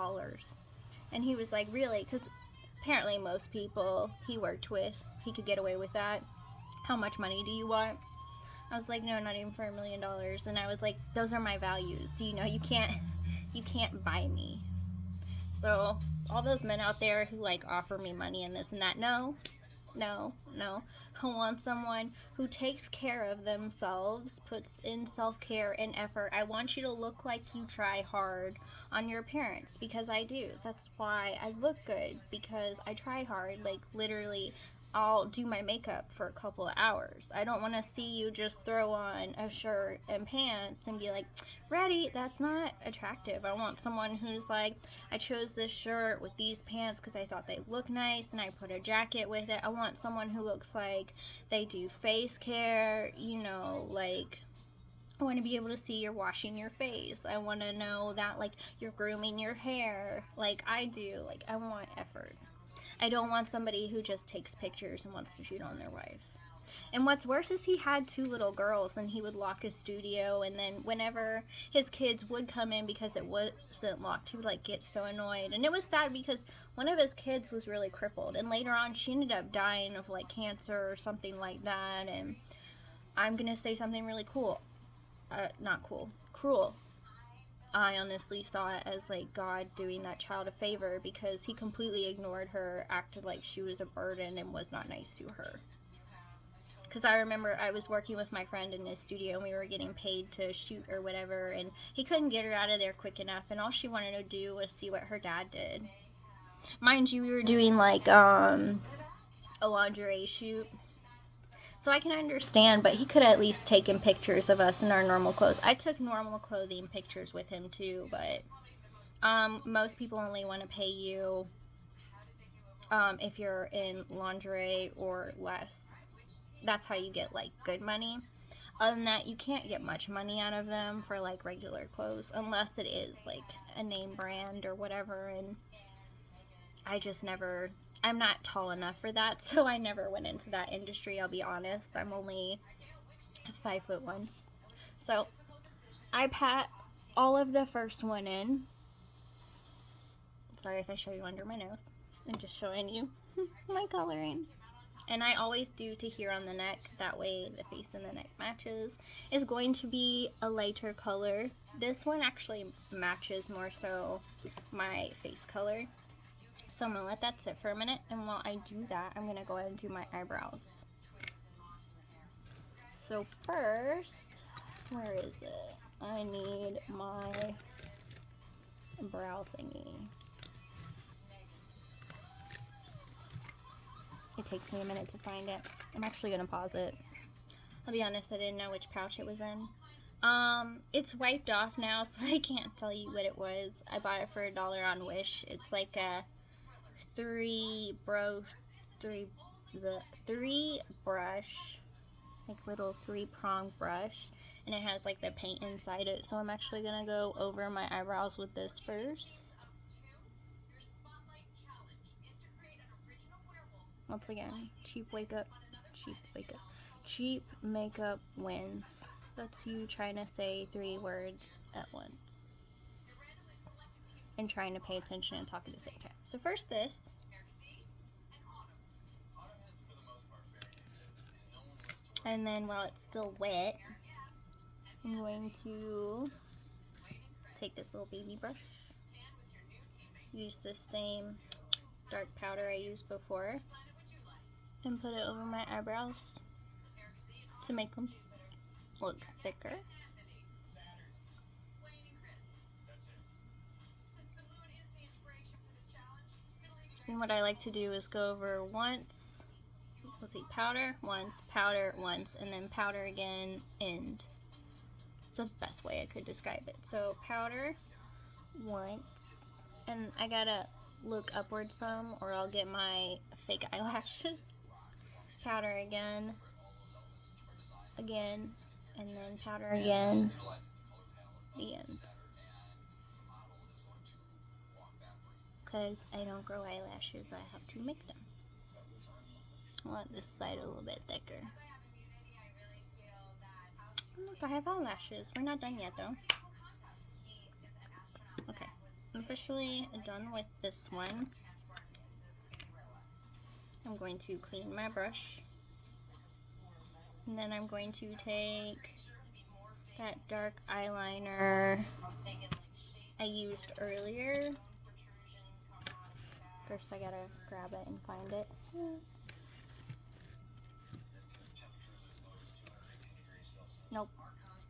And he was like, really? Because apparently most people he worked with, he could get away with that. How much money do you want? I was like, no, not even for $1 million. And I was like, those are my values. Do you know you can't buy me? So all those men out there who like offer me money and this and that, no. I want someone who takes care of themselves, puts in self-care and effort. I want you to look like you try hard on your appearance, because I do. That's why I look good, because I try hard. Like, literally, I'll do my makeup for a couple of hours. I don't want to see you just throw on a shirt and pants and be like, ready. That's not attractive. I want someone who's like, I chose this shirt with these pants because I thought they look nice and I put a jacket with it. I want someone who looks like they do face care, you know, like, I want to be able to see you're washing your face. I want to know that, like, you're grooming your hair like I do. Like, I want effort. I don't want somebody who just takes pictures and wants to shoot on their wife. And what's worse is he had 2 little girls, and he would lock his studio, and then whenever his kids would come in because it wasn't locked, he would like get so annoyed. And it was sad because one of his kids was really crippled, and later on she ended up dying of like cancer or something like that. And I'm gonna say something really cool. Not cool, cruel. I honestly saw it as like God doing that child a favor, because he completely ignored her, acted like she was a burden, and was not nice to her. Because I remember I was working with my friend in his studio and we were getting paid to shoot or whatever, and he couldn't get her out of there quick enough, and all she wanted to do was see what her dad did. Mind you, we were doing like a lingerie shoot. So I can understand, but he could have at least taken pictures of us in our normal clothes. I took normal clothing pictures with him too, but most people only want to pay you if you're in lingerie or less. That's how you get like good money. Other than that, you can't get much money out of them for like regular clothes, unless it is like a name brand or whatever. And I just never, I'm not tall enough for that, so I never went into that industry, I'll be honest. I'm only 5'1". So I pat all of the first one in. Sorry if I show you under my nose. I'm just showing you my coloring. and I always do to here on the neck, that way the face and the neck matches, is going to be a lighter color. This one actually matches more so my face color. So I'm going to let that sit for a minute, and while I do that, I'm going to go ahead and do my eyebrows. So first, where is it? I need my brow thingy. It takes me a minute to find it. I'm actually going to pause it. I'll be honest, I didn't know which pouch it was in. It's wiped off now, so I can't tell you what it was. I bought it for $1 on Wish. It's like a three brush, like little 3-prong brush, and it has like the paint inside it. So I'm actually going to go over my eyebrows with this first. Once again, cheap makeup wins. That's you trying to say 3 words at once and trying to pay attention and talk at the same time. So first this. And then while it's still wet, I'm going to take this little baby brush, use the same dark powder I used before, and put it over my eyebrows to make them look thicker. And what I like to do is go over once, let's see, powder once, and then powder again, and it's the best way I could describe it. So powder once, and I gotta look upward some or I'll get my fake eyelashes. Powder again, and then powder again, the end. Because I don't grow eyelashes, I have to make them. I want this side a little bit thicker. Look, I have eyelashes. We're not done yet though. Okay, I'm officially done with this one. I'm going to clean my brush, and then I'm going to take that dark eyeliner I used earlier. First I gotta grab it and find it. Nope,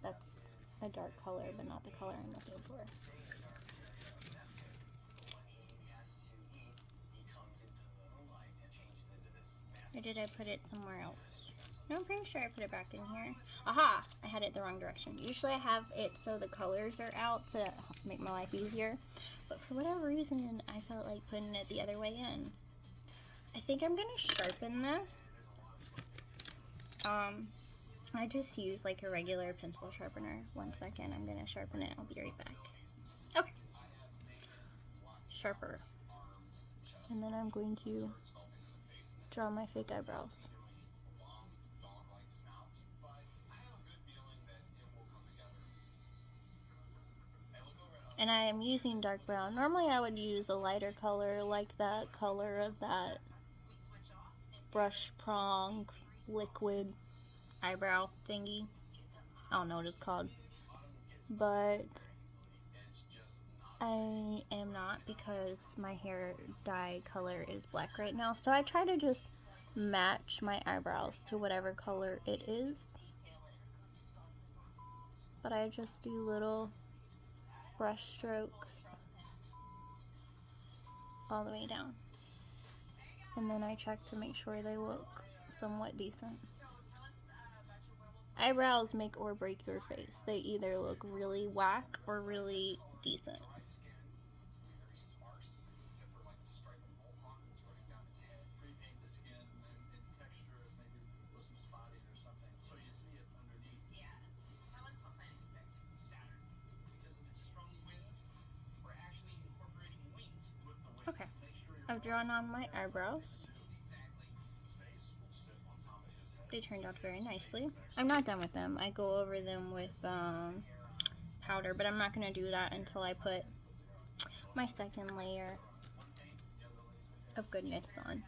that's a dark color, but not the color I'm looking for. Or did I put it somewhere else? No, I'm pretty sure I put it back in here. Aha! I had it the wrong direction. Usually I have it so the colors are out to make my life easier. But for whatever reason, I felt like putting it the other way in. I think I'm going to sharpen this. I just use like a regular pencil sharpener. 1 second, I'm going to sharpen it. I'll be right back. Okay. Sharper. And then I'm going to draw my fake eyebrows. And I am using dark brown. Normally I would use a lighter color like that color of that brush prong liquid eyebrow thingy. I don't know what it's called. But I am not, because my hair dye color is black right now. So I try to just match my eyebrows to whatever color it is. But I just do little brush strokes all the way down. And then I check to make sure they look somewhat decent. Eyebrows make or break your face. They either look really whack or really decent. Okay, I've drawn on my eyebrows. They turned out very nicely. I'm not done with them. I go over them with powder, but I'm not going to do that until I put my second layer of goodness on.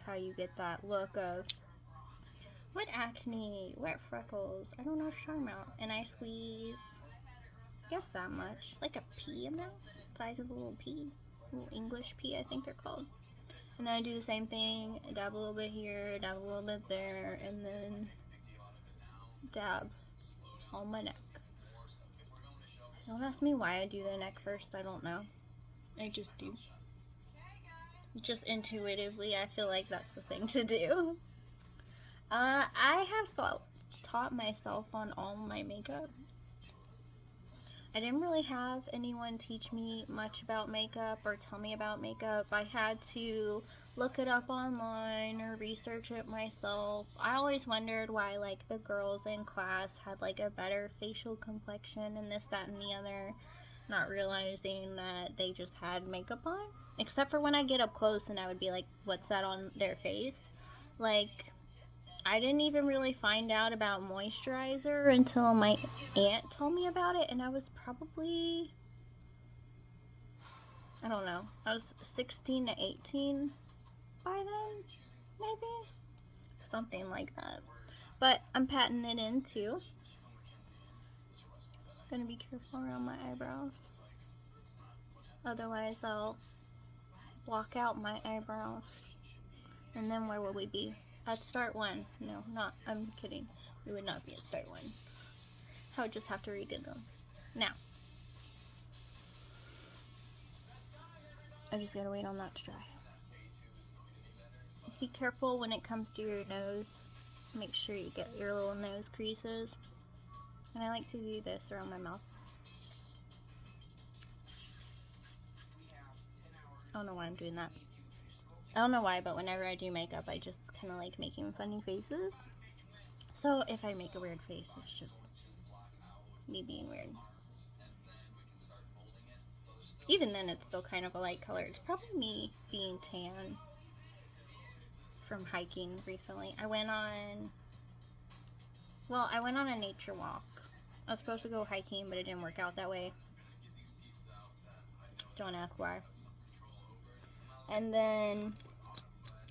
how you get that look of what acne, what freckles. I don't know what you're talking about. And I squeeze, I guess that much, like a pea amount, size of a little pea, little English pea, I think they're called. And then I do the same thing, dab a little bit here, dab a little bit there, and then dab on my neck. Don't ask me why I do the neck first, I don't know. I just do. Just intuitively, I feel like that's the thing to do. I have taught myself on all my makeup. I didn't really have anyone teach me much about makeup or tell me about makeup. I had to look it up online or research it myself. I always wondered why like the girls in class had like a better facial complexion and this, that, and the other, not realizing that they just had makeup on. Except for when I get up close and I would be like, what's that on their face? Like, I didn't even really find out about moisturizer until my aunt told me about it, and I was probably, I don't know, I was 16 to 18 by then, maybe? Something like that. But I'm patting it in too. Gonna be careful around my eyebrows. Otherwise I'll block out my eyebrows. And then where will we be? At start one. No, not. I'm kidding. We would not be at start one. I would just have to redo them. Now. I just gotta wait on that to dry. Be careful when it comes to your nose. Make sure you get your little nose creases. And I like to do this around my mouth. I don't know why I'm doing that. I don't know why, but whenever I do makeup, I just kind of like making funny faces. So if I make a weird face, it's just me being weird. Even then, it's still kind of a light color. It's probably me being tan from hiking recently. I went on a nature walk. I was supposed to go hiking, but it didn't work out that way. Don't ask why. And then,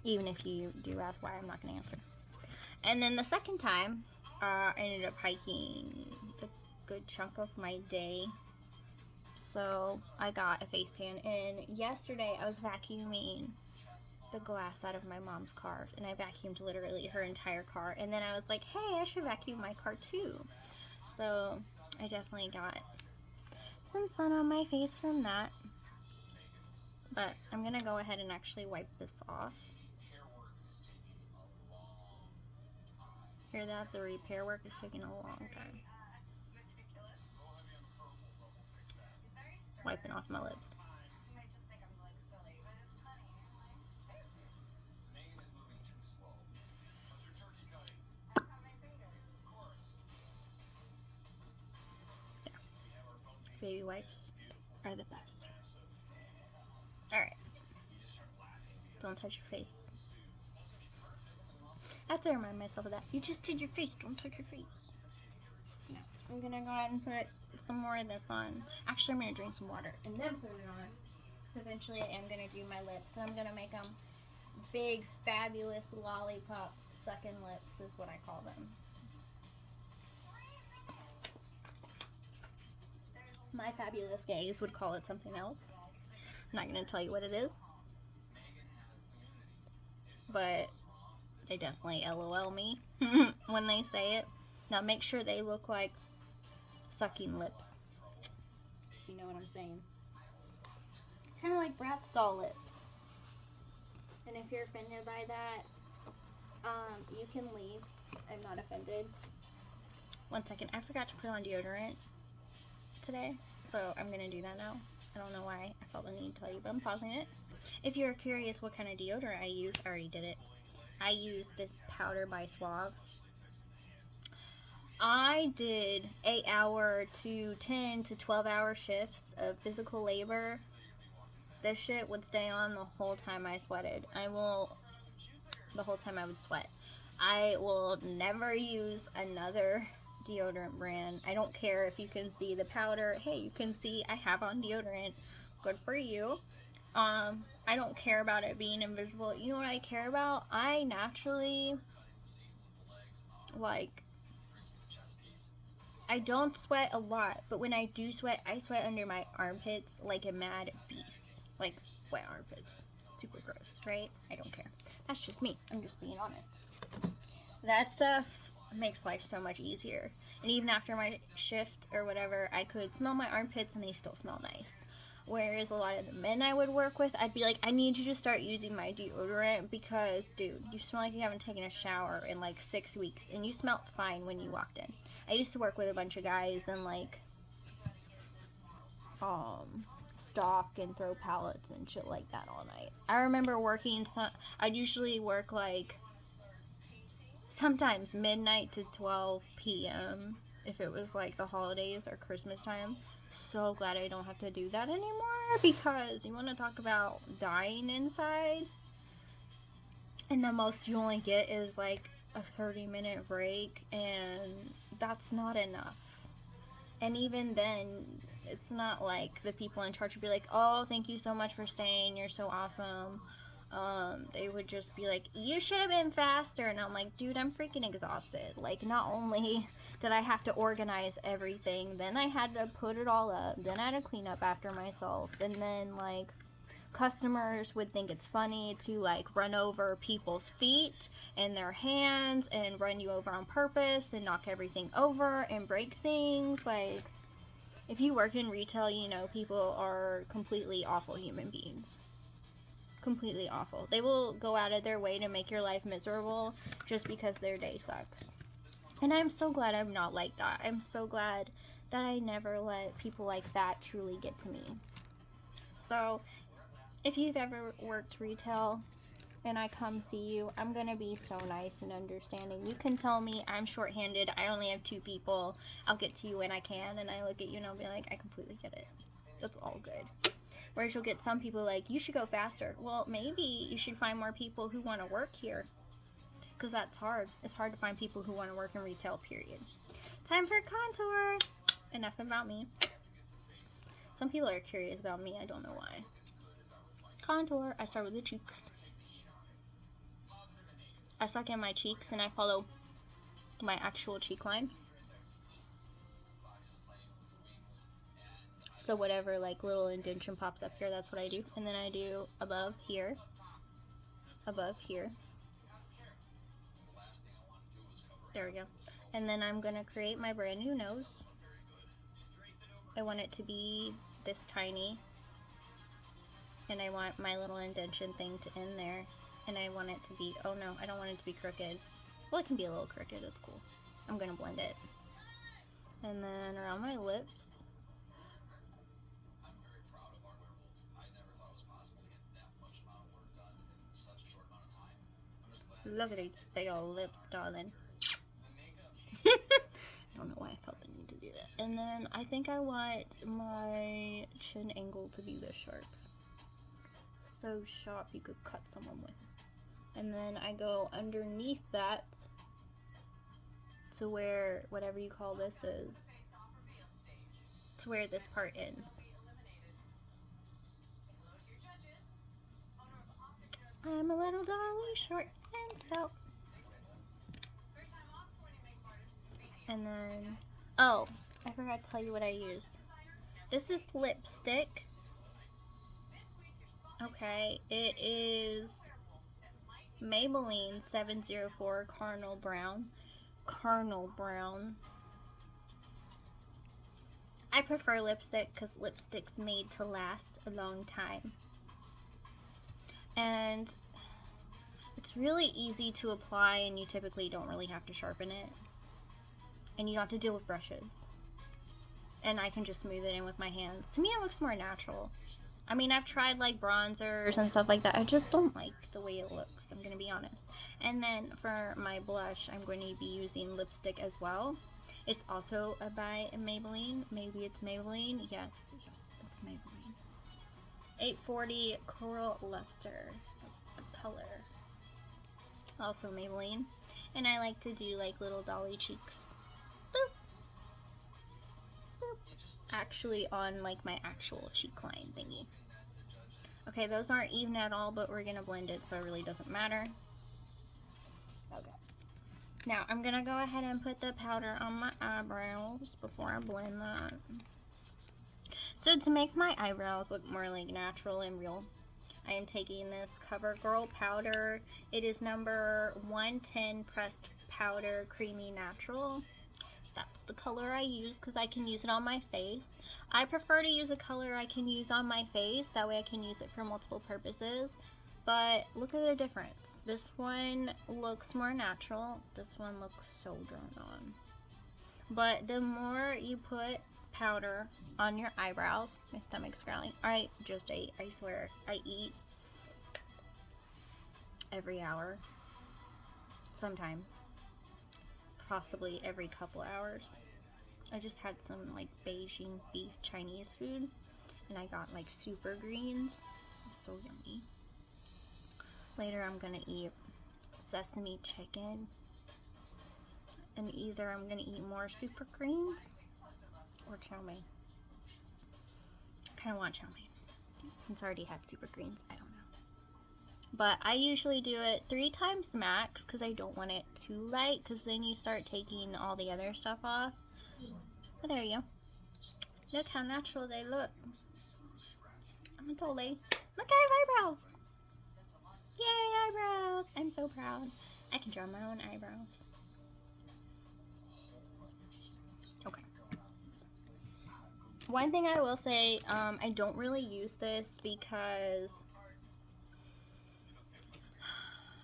even if you do ask why, I'm not going to answer. And then the second time, I ended up hiking a good chunk of my day. So I got a face tan. And yesterday, I was vacuuming the glass out of my mom's car. And I vacuumed literally her entire car. And then I was like, hey, I should vacuum my car too. So I definitely got some sun on my face from that. But I'm going to go ahead and actually wipe this off. Hear that? The repair work is taking a long time. Wiping off my lips. Yeah. Baby wipes are the best. Alright. Don't touch your face. I have to remind myself of that. You just did your face. Don't touch your face. No. I'm gonna go ahead and put some more of this on. Actually, I'm gonna drink some water and then put it on. So eventually I am gonna do my lips. And I'm gonna make them big, fabulous lollipop sucking lips is what I call them. My fabulous gays would call it something else. I'm not gonna tell you what it is. But they definitely LOL me when they say it. Now make sure they look like sucking lips. You know what I'm saying? Kind of like Bratz doll lips. And if you're offended by that, you can leave. I'm not offended. One second, I forgot to put on deodorant today, so I'm gonna do that now. I don't know why I felt the need to tell you, but I'm pausing it. If you're curious what kind of deodorant I use, I already did it. I use this powder by Suave. I did 8-hour to 10 to 12-hour shifts of physical labor. This shit would stay on the whole time I sweated. The whole time I would sweat. I will never use another deodorant brand. I don't care if you can see the powder. Hey, you can see I have on deodorant. Good for you. I don't care about it being invisible. You know what I care about? I naturally, like, I don't sweat a lot, but when I do sweat, I sweat under my armpits like a mad beast. Like, wet armpits. Super gross, right? I don't care. That's just me. I'm just being honest. That stuff makes life so much easier. And even after my shift or whatever, I could smell my armpits and they still smell nice. Whereas a lot of the men I would work with, I'd be like, I need you to start using my deodorant because, dude, you smell like you haven't taken a shower in like 6 weeks and you smelled fine when you walked in. I used to work with a bunch of guys and like stock and throw pallets and shit like that all night. I remember working I'd usually work like sometimes midnight to 12 p.m. if it was like the holidays or Christmas time. So glad I don't have to do that anymore, because you want to talk about dying inside, and the most you only get is like a 30-minute break, and that's not enough. And even then, it's not like the people in charge would be like, oh, thank you so much for staying, you're so awesome. They would just be like, you should have been faster. And I'm like, dude, I'm freaking exhausted. Like, not only did I have to organize everything, then I had to put it all up, then I had to clean up after myself, and then like customers would think it's funny to like run over people's feet and their hands and run you over on purpose and knock everything over and break things. Like, if you work in retail, you know people are completely awful human beings. Completely awful. They will go out of their way to make your life miserable just because their day sucks. And I'm so glad I'm not like that. I'm so glad that I never let people like that truly get to me. So, if you've ever worked retail and I come see you, I'm going to be so nice and understanding. You can tell me I'm shorthanded, I only have 2 people, I'll get to you when I can, and I look at you and I'll be like, I completely get it. That's all good. Whereas you'll get some people like, you should go faster. Well, maybe you should find more people who want to work here, because that's hard. It's hard to find people who want to work in retail, period. Time for contour. Enough about me. Some people are curious about me, I don't know why. Contour, I start with the cheeks. I suck in my cheeks and I follow my actual cheek line. So whatever like little indentation pops up here, that's what I do. And then I do above here, there we go. And then I'm gonna create my brand new nose. I want it to be this tiny, and I want my little indentation thing to end there, and I want it to be, oh no, I don't want it to be crooked. Well, it can be a little crooked, it's cool. I'm gonna blend it. And then around my lips, look at these big old lips, darling. I don't know why I felt the need to do that. And then I think I want my chin angle to be this sharp. So sharp you could cut someone with. And then I go underneath that to where whatever you call this is, to where this part ends. I'm a little dolly, short and stout. And then, oh, I forgot to tell you what I use. This is lipstick. Okay, it is Maybelline 704 Carnal Brown. Carnal Brown. I prefer lipstick because lipstick's made to last a long time. And it's really easy to apply, and you typically don't really have to sharpen it. And you don't have to deal with brushes. And I can just smooth it in with my hands. To me, it looks more natural. I mean, I've tried like bronzers and stuff like that. I just don't like the way it looks, I'm going to be honest. And then for my blush, I'm going to be using lipstick as well. It's also by Maybelline. Maybe it's Maybelline. Yes, it's Maybelline. 840 Coral Luster. That's the color. Also Maybelline. And I like to do like little dolly cheeks. Boop. Boop. Actually on like my actual cheek line thingy. Okay, those aren't even at all, but we're gonna blend it, so it really doesn't matter. Okay. Now, I'm gonna go ahead and put the powder on my eyebrows before I blend that. So to make my eyebrows look more like natural and real, I am taking this CoverGirl powder. It is number 110 pressed powder, creamy natural. That's the color I use because I can use it on my face. I prefer to use a color I can use on my face. That way I can use it for multiple purposes. But look at the difference. This one looks more natural. This one looks so drawn on. But the more you put powder on your eyebrows, my stomach's growling. I just ate, I swear. I eat every hour. Sometimes. Possibly every couple hours. I just had some like Beijing beef Chinese food, and I got like super greens. It's so yummy. Later I'm gonna eat sesame chicken, and either I'm gonna eat more super greens or chow mein. I kinda want chow mein since I already had super greens. I don't know. But I usually do it 3 times max because I don't want it too light, because then you start taking all the other stuff off. But there you go. Look how natural they look. I'm a totally. Look, I have eyebrows. Yay, eyebrows. I'm so proud. I can draw my own eyebrows. Okay. One thing I will say, I don't really use this because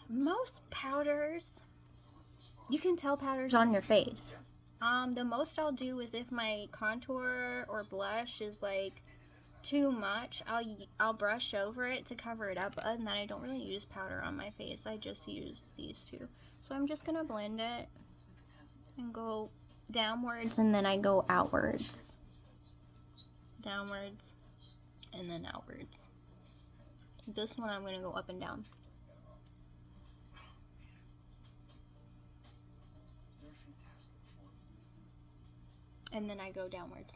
most powders, you can tell powders on your face. The most I'll do is if my contour or blush is like too much, I'll brush over it to cover it up. Other than that, I don't really use powder on my face. I just use these two. So I'm just gonna blend it and go downwards, and then I go outwards. Downwards and then outwards. This one I'm gonna go up and down. And then I go downwards.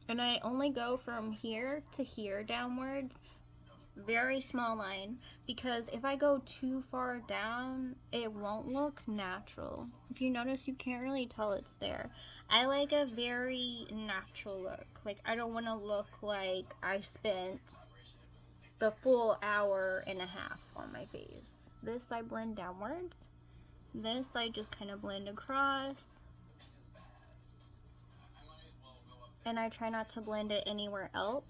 And I only go from here to here downwards, very small line, because if I go too far down, it won't look natural. If you notice, you can't really tell it's there. I like a very natural look. Like, I don't want to look like I spent the full hour and a half on my face. This I blend downwards. This I just kind of blend across. And I try not to blend it anywhere else.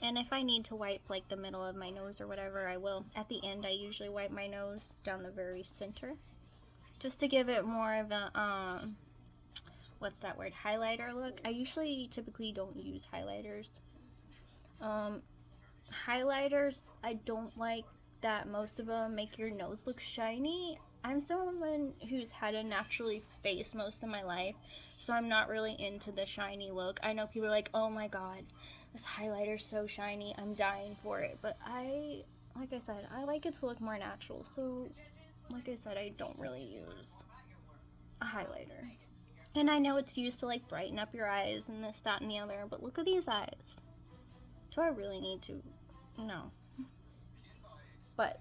And if I need to wipe like the middle of my nose or whatever, I will. At the end, I usually wipe my nose down the very center, just to give it more of a, what's that word, highlighter look. I usually typically don't use highlighters. Highlighters, I don't like that most of them make your nose look shiny. I'm someone who's had a naturally face most of my life, so I'm not really into the shiny look. I know people are like, oh my god, this highlighter's so shiny, I'm dying for it. But like I said, I like it to look more natural. So, like I said, I don't really use a highlighter. And I know it's used to like brighten up your eyes and this, that, and the other, but look at these eyes. Do I really need to? No. But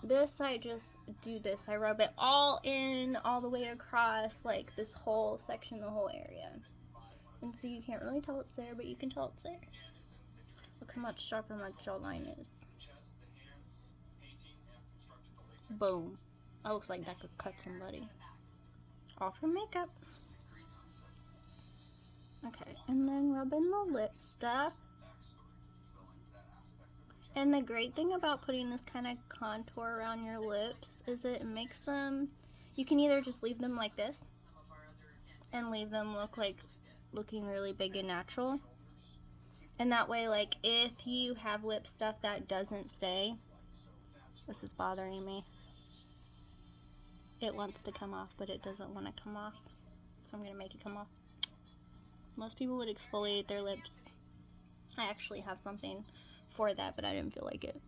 this, I just do this. I rub it all in, all the way across, like this whole section, the whole area. And so you can't really tell it's there, but you can tell it's there. Look how much sharper my jawline is. Boom. That looks like that could cut somebody off her makeup. Okay, and then rub in the lip stuff. And the great thing about putting this kind of contour around your lips is it makes them, you can either just leave them like this and leave them looking really big and natural. And that way, like, if you have lip stuff that doesn't stay, this is bothering me. It wants to come off, but it doesn't want to come off. So I'm going to make it come off. Most people would exfoliate their lips. I actually have something for that, but I didn't feel like it.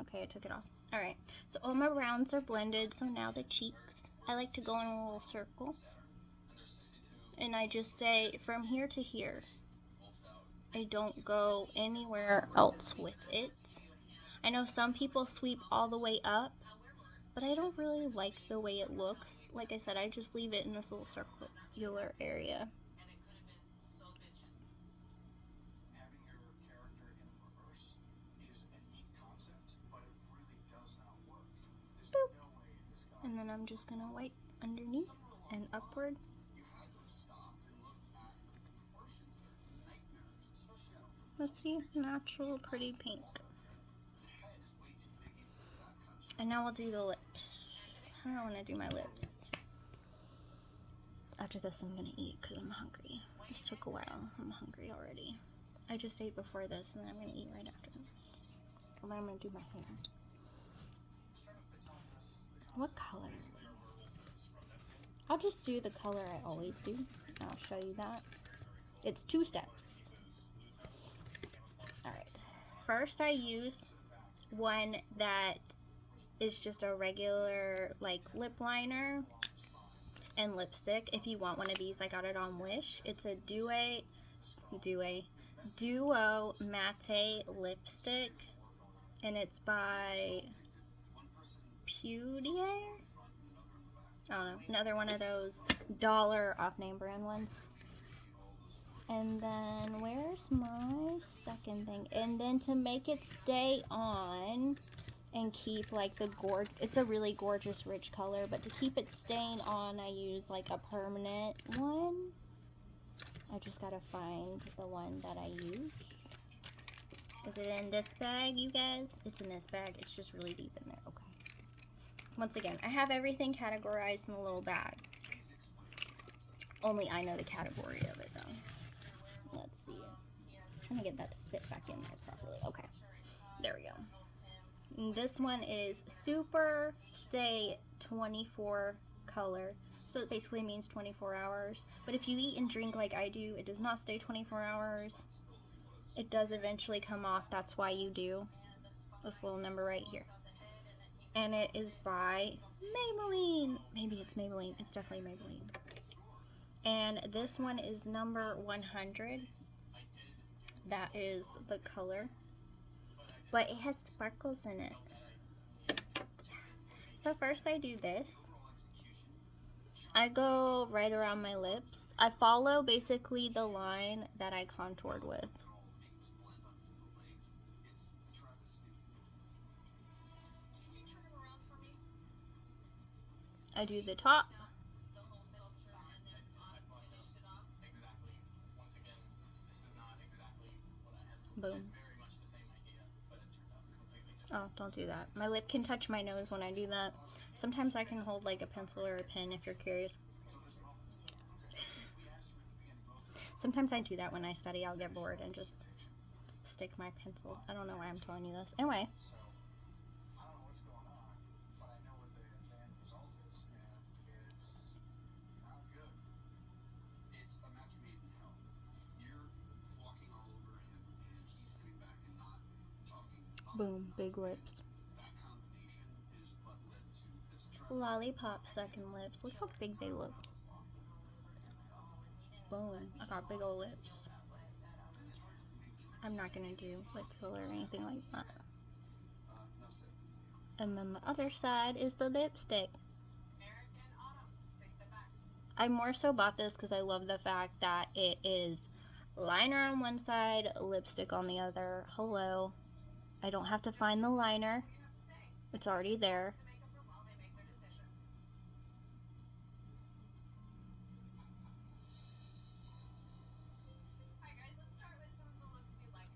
Okay, I took it off. Alright, so all my rounds are blended, so now the cheeks. I like to go in a little circle. And I just stay from here to here. I don't go anywhere else with it. I know some people sweep all the way up, but I don't really like the way it looks. Like I said, I just leave it in this little circular area. Boop. And then I'm just gonna wipe underneath and upward. Let's see, natural pretty pink. And now we'll do the lips. I don't want to do my lips. After this I'm gonna eat because I'm hungry. This took a while. I'm hungry already. I just ate before this and then I'm gonna eat right after this. And then I'm gonna do my hair. What color? I'll just do the color I always do. I'll show you that. It's 2 steps. Alright. First I use one that is just a regular like lip liner and lipstick. If you want one of these, I got it on Wish. It's a Duo Matte Lipstick, and it's by Pewdier. I don't know, another one of those dollar off name brand ones. And then where's my second thing? And then to make it stay on and keep like the it's a really gorgeous rich color, but to keep it staying on I use like a permanent one. I just gotta find the one that I use. Is it in this bag, you guys? It's in this bag. It's just really deep in there. Okay. Once again, I have everything categorized in a little bag. Only I know the category of it though. Let's see. I'm trying to get that to fit back in there properly. Okay. There we go. And this one is Super Stay 24 color. So it basically means 24 hours. But if you eat and drink like I do, it does not stay 24 hours. It does eventually come off. That's why you do this little number right here. And it is by Maybelline. Maybe it's Maybelline. It's definitely Maybelline. And this one is number 100. That is the color. But it has sparkles in it. So first I do this. I go right around my lips. I follow basically the line that I contoured with. I do the top. Boom. Oh, don't do that. My lip can touch my nose when I do that. Sometimes I can hold like a pencil or a pen if you're curious. Sometimes I do that when I study. I'll get bored and just stick my pencil. I don't know why I'm telling you this. Anyway. Boom, big lips. Lollipop sucking lips. Look how big they look. Boom, I got big old lips. I'm not gonna do lip filler or anything like that. And then the other side is the lipstick. I more so bought this because I love the fact that it is liner on one side, lipstick on the other. Hello. I don't have to find the liner. It's already there.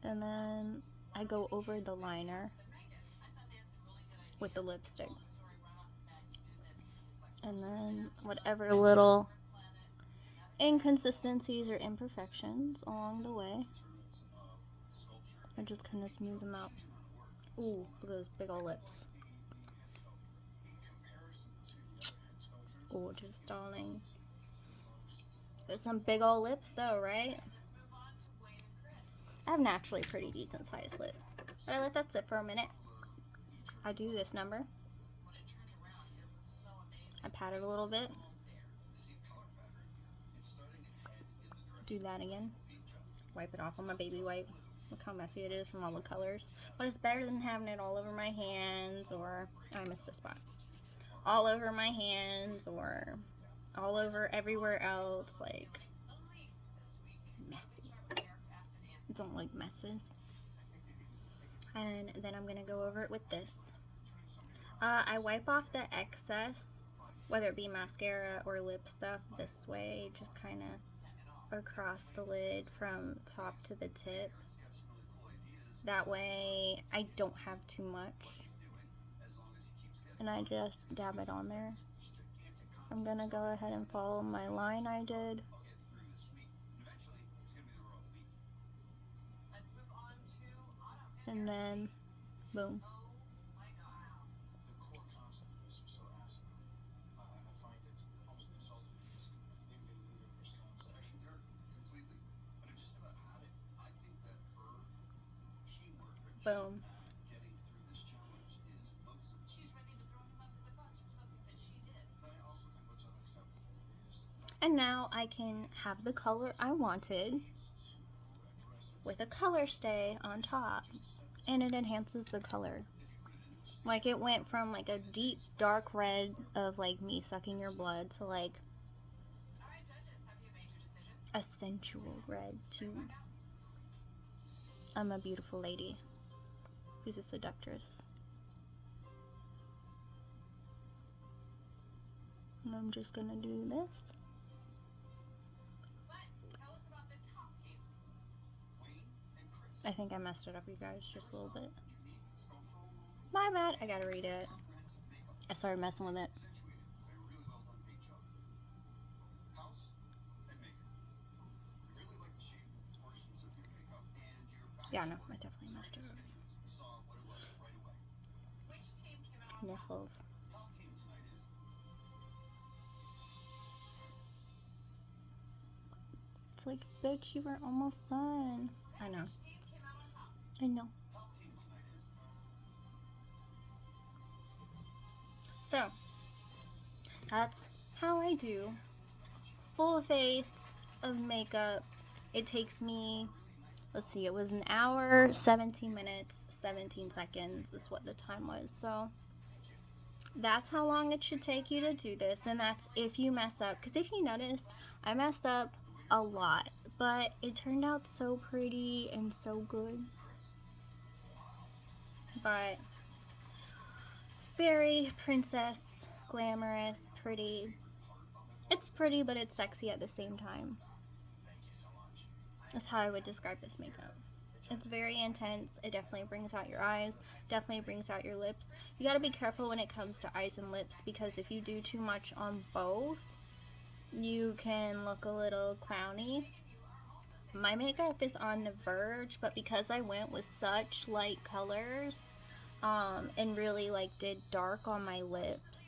And then I go over the liner with the lipstick. And then whatever little inconsistencies or imperfections along the way, I just kind of smooth them out. Ooh, look at those big old lips. Gorgeous, darling. There's some big old lips though, right? I have naturally pretty decent sized lips. But I let that sit for a minute. I do this number. I pat it a little bit. Do that again. Wipe it off on my baby wipe. Look how messy it is from all the colors. But it's better than having it all over my hands, or I missed a spot. All over my hands or all over everywhere else. Like, messy. I don't like messes. And then I'm going to go over it with this. I wipe off the excess, whether it be mascara or lip stuff, this way, just kind of across the lid from top to the tip. That way I don't have too much. And I just dab it on there. I'm going to go ahead and follow my line I did. And then, boom. Boom. And now I can have the color I wanted with a color stay on top, and it enhances the color. Like, it went from like a deep dark red of like me sucking your blood to like a sensual red to I'm a beautiful lady who's a seductress. And I'm just gonna do this. I think I messed it up, you guys, just a little bit. My bad, I gotta read it. I started messing with it. Yeah, no, I definitely messed it up. Nipples. It's like, bitch, you were almost done. I know. I know. So, that's how I do full face of makeup. It takes me, let's see, it was an hour, 17 minutes, 17 seconds is what the time was. So, that's how long it should take you to do this, and that's if you mess up. Because if you notice, I messed up a lot, but it turned out so pretty and so good. But very princess, glamorous, pretty. It's pretty, but it's sexy at the same time. That's how I would describe this makeup. It's very intense. It definitely brings out your eyes, definitely brings out your lips. You gotta be careful when it comes to eyes and lips, because if you do too much on both, you can look a little clowny. My makeup is on the verge, but because I went with such light colors, and really like did dark on my lips,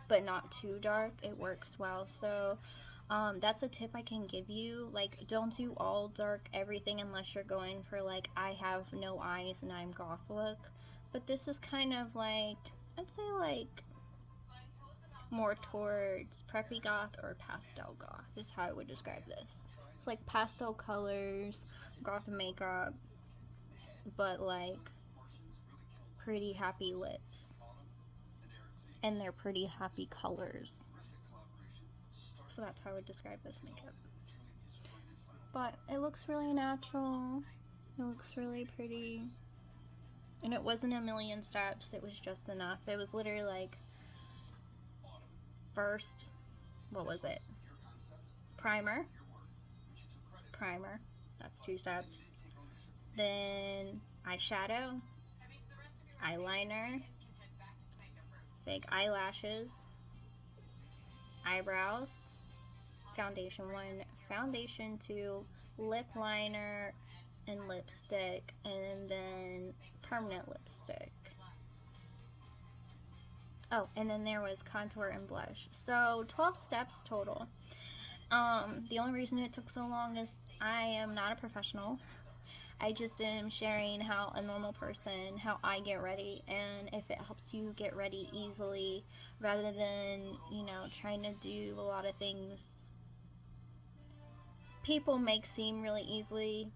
but not too dark, it works well. So that's a tip I can give you. Like, don't do all dark everything unless you're going for like I have no eyes and I'm goth look. But this is kind of like, I'd say like more towards preppy goth or pastel goth is how I would describe this. It's like pastel colors, goth makeup, but like pretty happy lips. And they're pretty happy colors. So that's how I would describe this makeup. But it looks really natural. It looks really pretty. And it wasn't a million steps, it was just enough. It was literally like, first, what was it? Primer. Primer. That's 2 steps. Then eyeshadow. Eyeliner. Fake eyelashes. Eyebrows. Foundation 1. Foundation 2. Lip liner and lipstick, and then permanent lipstick. Oh, and then there was contour and blush. So 12 steps total. The only reason it took so long is I am not a professional. I just am sharing how a normal person, how I get ready, and if it helps you get ready easily rather than, you know, trying to do a lot of things people make seem really easily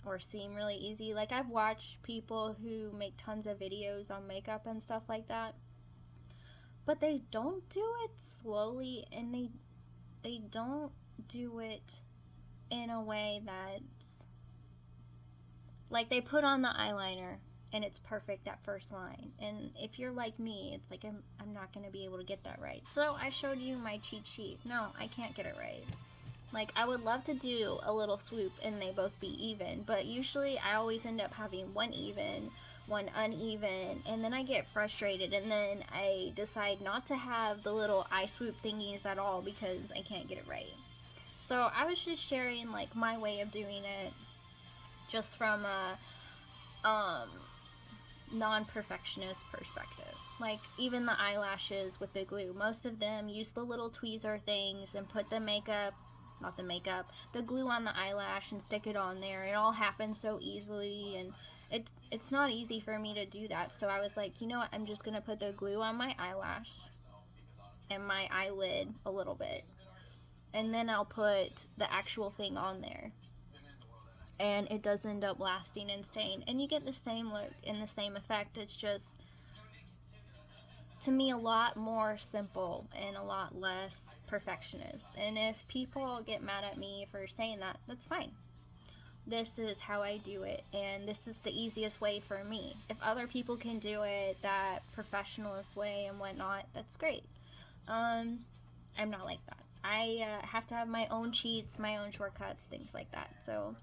or seem really easy. Like, I've watched people who make tons of videos on makeup and stuff like that, but they don't do it slowly, and they don't do it in a way that's like, they put on the eyeliner and it's perfect that first line, and if you're like me, it's like I'm not going to be able to get that right. So I showed you my cheat sheet. No, I can't get it right. Like, I would love to do a little swoop and they both be even, but usually I always end up having one even, one uneven, and then I get frustrated, and then I decide not to have the little eye swoop thingies at all because I can't get it right. So I was just sharing, like, my way of doing it, just from a non-perfectionist perspective. Like, even the eyelashes with the glue, most of them use the little tweezer things and put the glue on the eyelash and stick it on there. It all happens so easily, and it's not easy for me to do that. So I was like, you know what, I'm just gonna put the glue on my eyelash and my eyelid a little bit, and then I'll put the actual thing on there, and it does end up lasting and staying, and you get the same look and the same effect. It's just, to me, a lot more simple and a lot less perfectionist. And if people get mad at me for saying that, that's fine. This is how I do it, and this is the easiest way for me. If other people can do it that professionalist way and whatnot, that's great. I'm not like that. I have to have my own cheats, my own shortcuts, things like that. So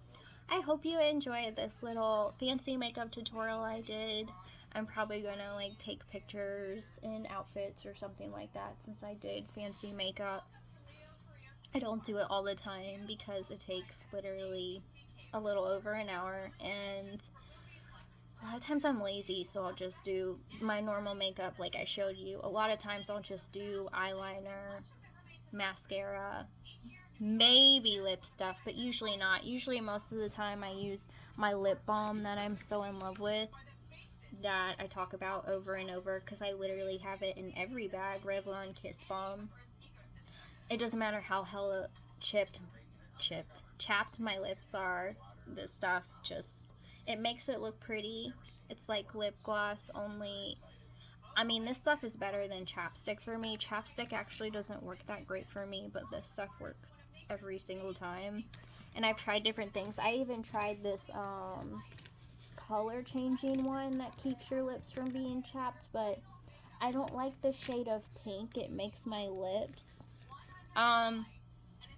I hope you enjoyed this little fancy makeup tutorial I did. I'm probably gonna, like, take pictures in outfits or something like that, since I did fancy makeup. I don't do it all the time because it takes literally a little over an hour, and a lot of times I'm lazy, so I'll just do my normal makeup like I showed you. A lot of times I'll just do eyeliner, mascara, maybe lip stuff, but usually not. Usually, most of the time, I use my lip balm that I'm so in love with, that I talk about over and over, because I literally have it in every bag. Revlon Kiss Balm. It doesn't matter how hella chapped my lips are. This stuff just, it makes it look pretty. It's like lip gloss, only, I mean, this stuff is better than chapstick for me. Chapstick actually doesn't work that great for me, but this stuff works every single time. And I've tried different things. I even tried this color changing one that keeps your lips from being chapped, but I don't like the shade of pink. It makes my lips.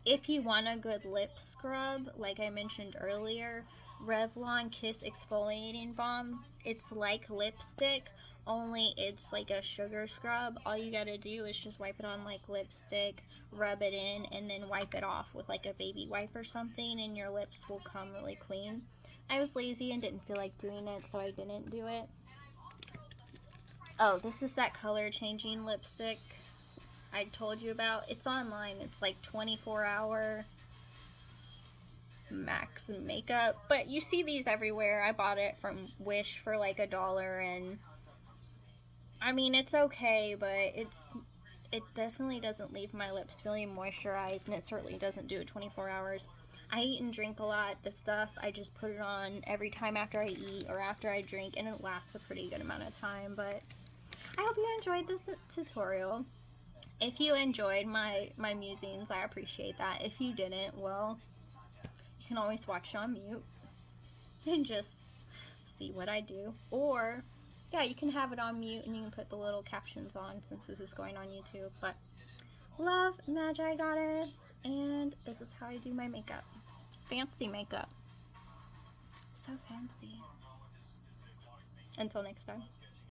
If you want a good lip scrub, like I mentioned earlier, Revlon Kiss Exfoliating Balm, it's like lipstick, only it's like a sugar scrub. All you gotta do is just wipe it on like lipstick, rub it in, and then wipe it off with like a baby wipe or something, and your lips will come really clean. I was lazy and didn't feel like doing it, so I didn't do it. Oh, this is that color changing lipstick I told you about. It's online. It's like 24-hour max makeup, but you see these everywhere. I bought it from Wish for like $1, and I mean, it's okay, but it definitely doesn't leave my lips feeling moisturized, and it certainly doesn't do it 24 hours. I eat and drink a lot. This stuff, I just put it on every time after I eat or after I drink, and it lasts a pretty good amount of time. But I hope you enjoyed this tutorial. If you enjoyed my musings, I appreciate that. If you didn't, well, you can always watch it on mute and just see what I do. Or, yeah, you can have it on mute and you can put the little captions on, since this is going on YouTube. But love, Magi Goddess, and this is how I do my makeup. Fancy makeup. So fancy. Until next time.